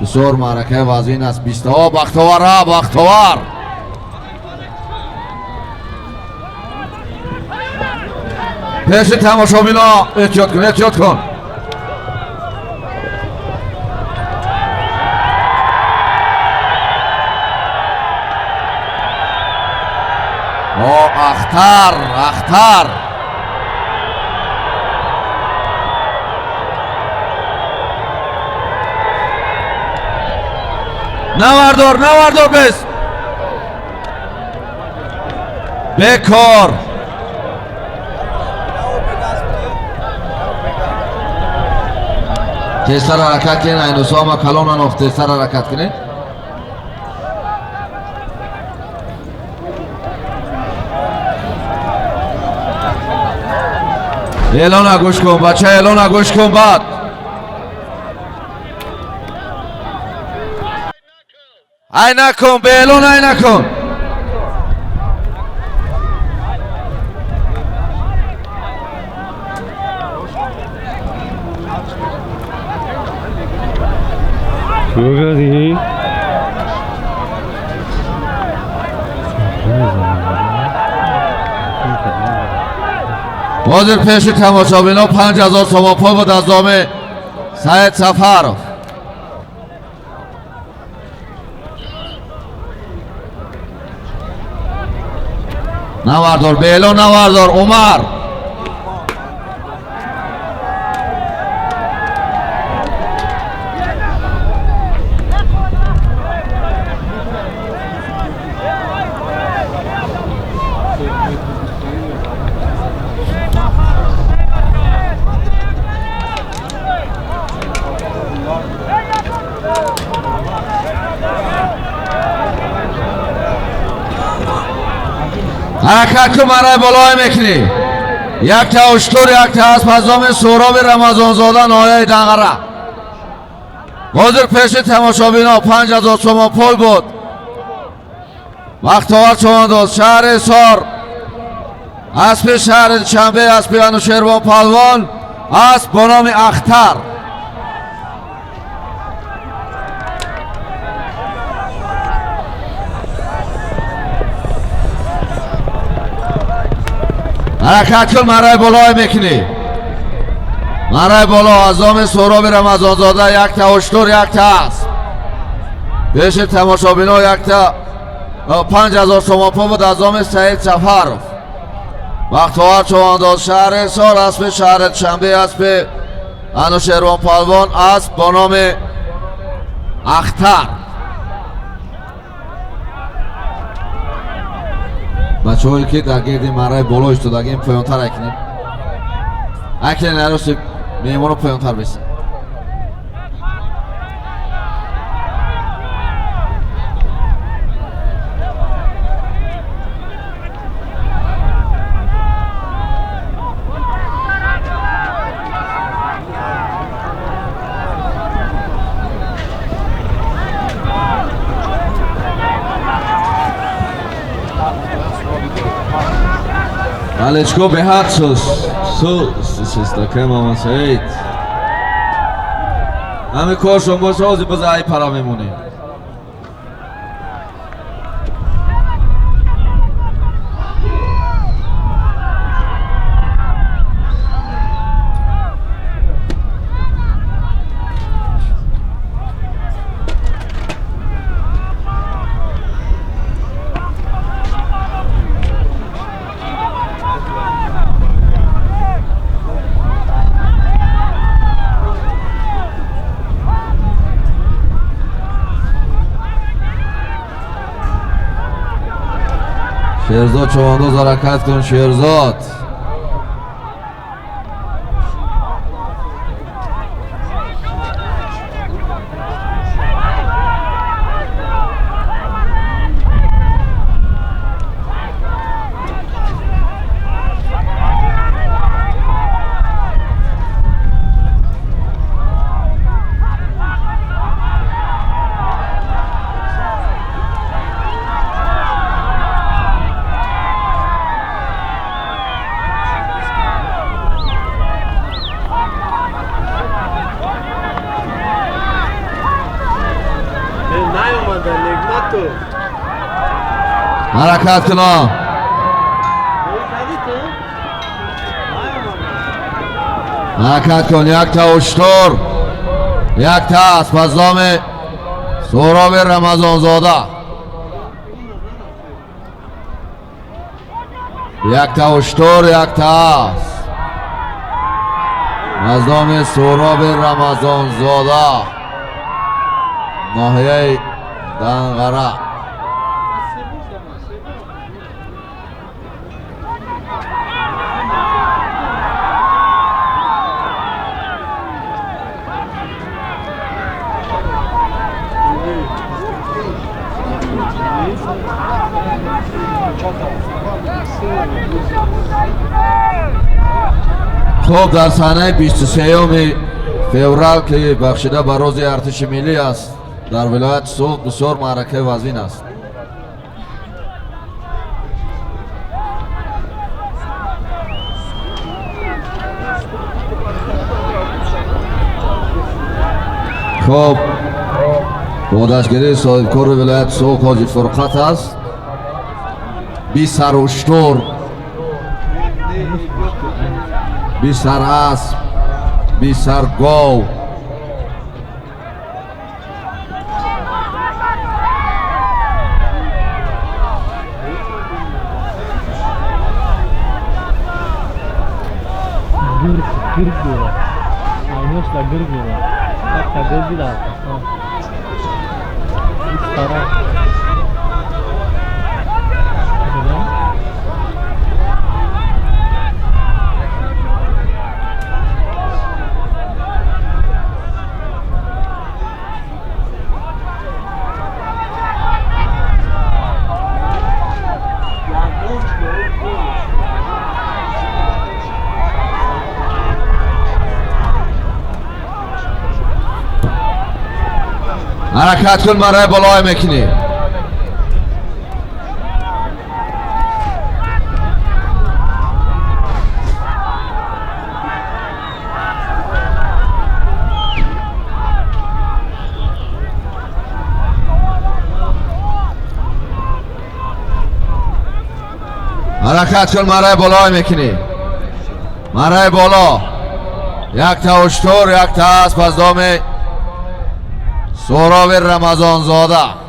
بسیار معرکه وزین است. 20 بختور، بختور. پیش تماشابینا احتیاط کن، احتیاط کن. اختر، اختر. نوردار، نوردار بس بکار. تیزتر حرکت کنین. اینوسا ما کلان نفت تیزتر حرکت کنین. اعلان گوش کن بچه، اعلان گوش کن. بعد ای نکن، به اعلان ای نکن. کردی؟ حاضر پیش تماشابینا 5000 تومان پول بود از نام سید سفرov. نوردار، به اعلان نوردار. عمر حرکت کن. برای بالای میکنی. یک تا اشتر، یک تا اسب از نام سهراب رمضان زاده، ناحیه دغره. حاضر پیش تماشابینا 5000 تومان پول بود. بختور چوانداز، شهر حصار. اسب شهر شنبه، اسب انوشیروان پهلوان، اسب با نام اختر. حرکت کن مرای بالای میکنی مرای بالا ازام سهراب رمضانزاده یک تا اشتر یک تا است پیش تماشابینا یک تا 5000 تومان پول بود ازام سعید سفرов بختیار چوانداز شهر سار اسب شهر شنبه اسب انوشیروان پهلوان اسب با نام اختر بچه هایی که در گرد مرای بالا ایستادگی پایانتر اکنیم اکنیم نروسی میمون رو پایانتر بسیم Malečko Behacos, takhle mám sejít. Máme košom, bož hozi pozaj para memoni. شیرزاد چوانداز حرکت کن شیرزاد حرکت کن حرکت کن یک تا اشتر یک تا است پس نام سهراب رمضانزاده یک تا اشتر یک تا است از نام سهراب رمضانزاده ناحیه دنغره خب در صحنه 23 فوریه که بخشیده به روز ارتش ملی است در ولایت سوق بسیار معرکه وزین است خب بودشگری صاحب کار ولایت سوق حاجی فرقت است 20 سر اشتر 20 سر اسب 20 سر گاو Gırgıra. Aynısla gırgıra. Hatta gırgıra. Hiç para. حرکت کن برای بالای میکنی حرکت کن مرای بالا میکنی. مرای بالا یک تا اشتر یک تا اسب از دام سهراب رمضان زاده.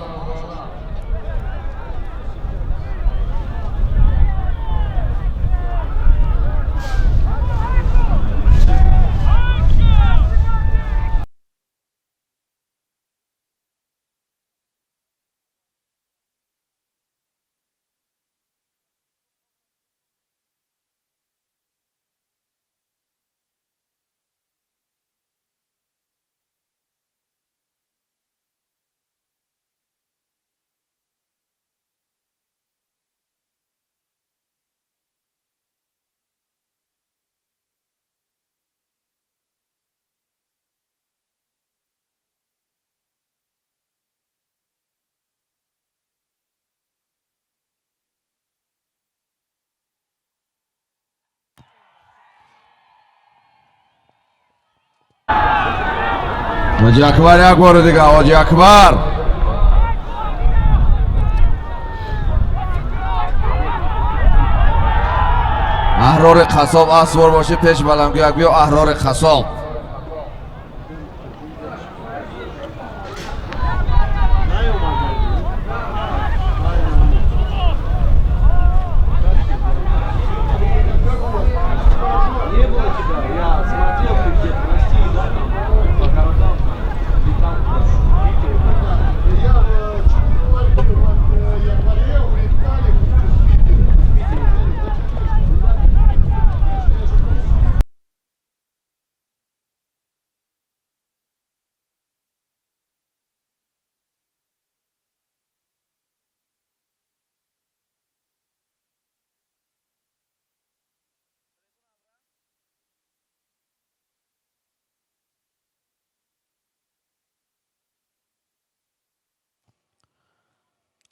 حاجی اکبر یک بار دیگه. حاجی اکبر احرار قصاب اسوار باشه پیش بلنگی یک بیا احرار قصاب.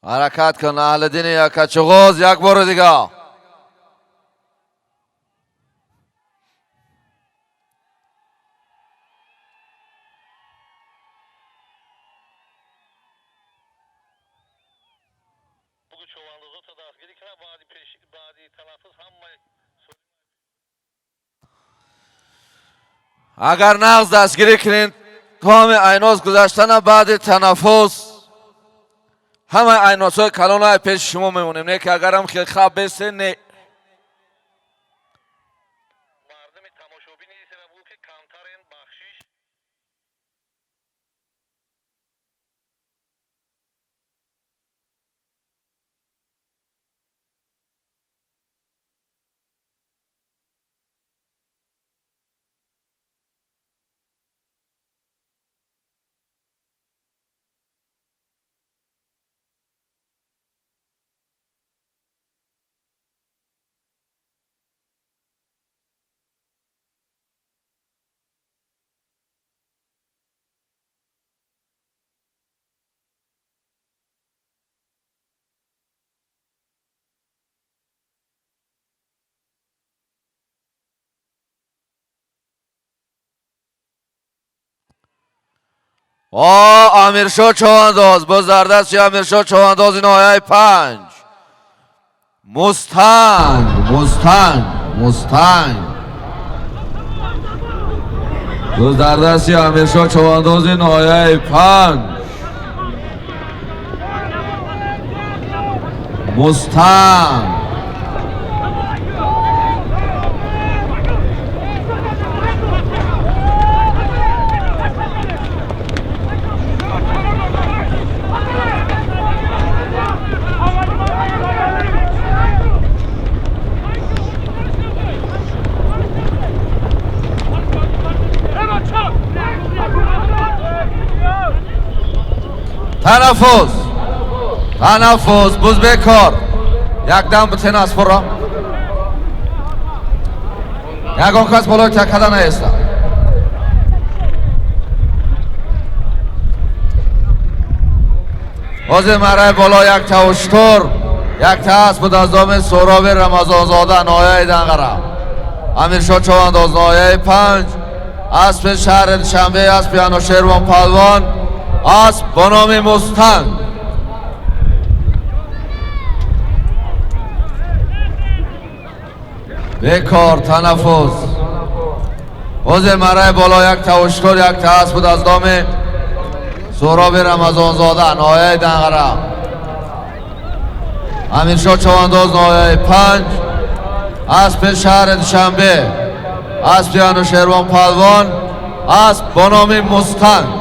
حرکت کن اهلدین یکچغوز یک بار دیگه. اگر نغز دستگیری کنین تمام ایناز گذاشتن بعد تنفس همه ایناس های کلان های پیش شما میمونیم. نه که اگر هم خیلی خواب بسته نه امیرشاه چوانداز با زردست امیرشاه چوانداز این آیه 5 مستنگ با زردست امیرشاه چوانداز این آیه 5 مستنگ تنفس بوز بکار یک دم بتین از فرا یکان کس بالای تکده نیسته. بازی مرای بالا یک تا اشتر یک تا اسب از دام سهراب رمضان زاده نایه دنگره امیرشاه چوانداز نایه 5 اسب شهر شنبه اسب انوشیروان پهلوان اسب با نام مستنگ. бекор танаффус. ҳозир марраи боло як тавушкор як таъс буд аз номи Суҳроби Рамазонзода ноҳияи Данғара. Амиршоҳ Чавандоз ноҳияи 5, аспи шаҳри Душанбе, аспи Анушервон Палвон, асп бо номи Мустанг.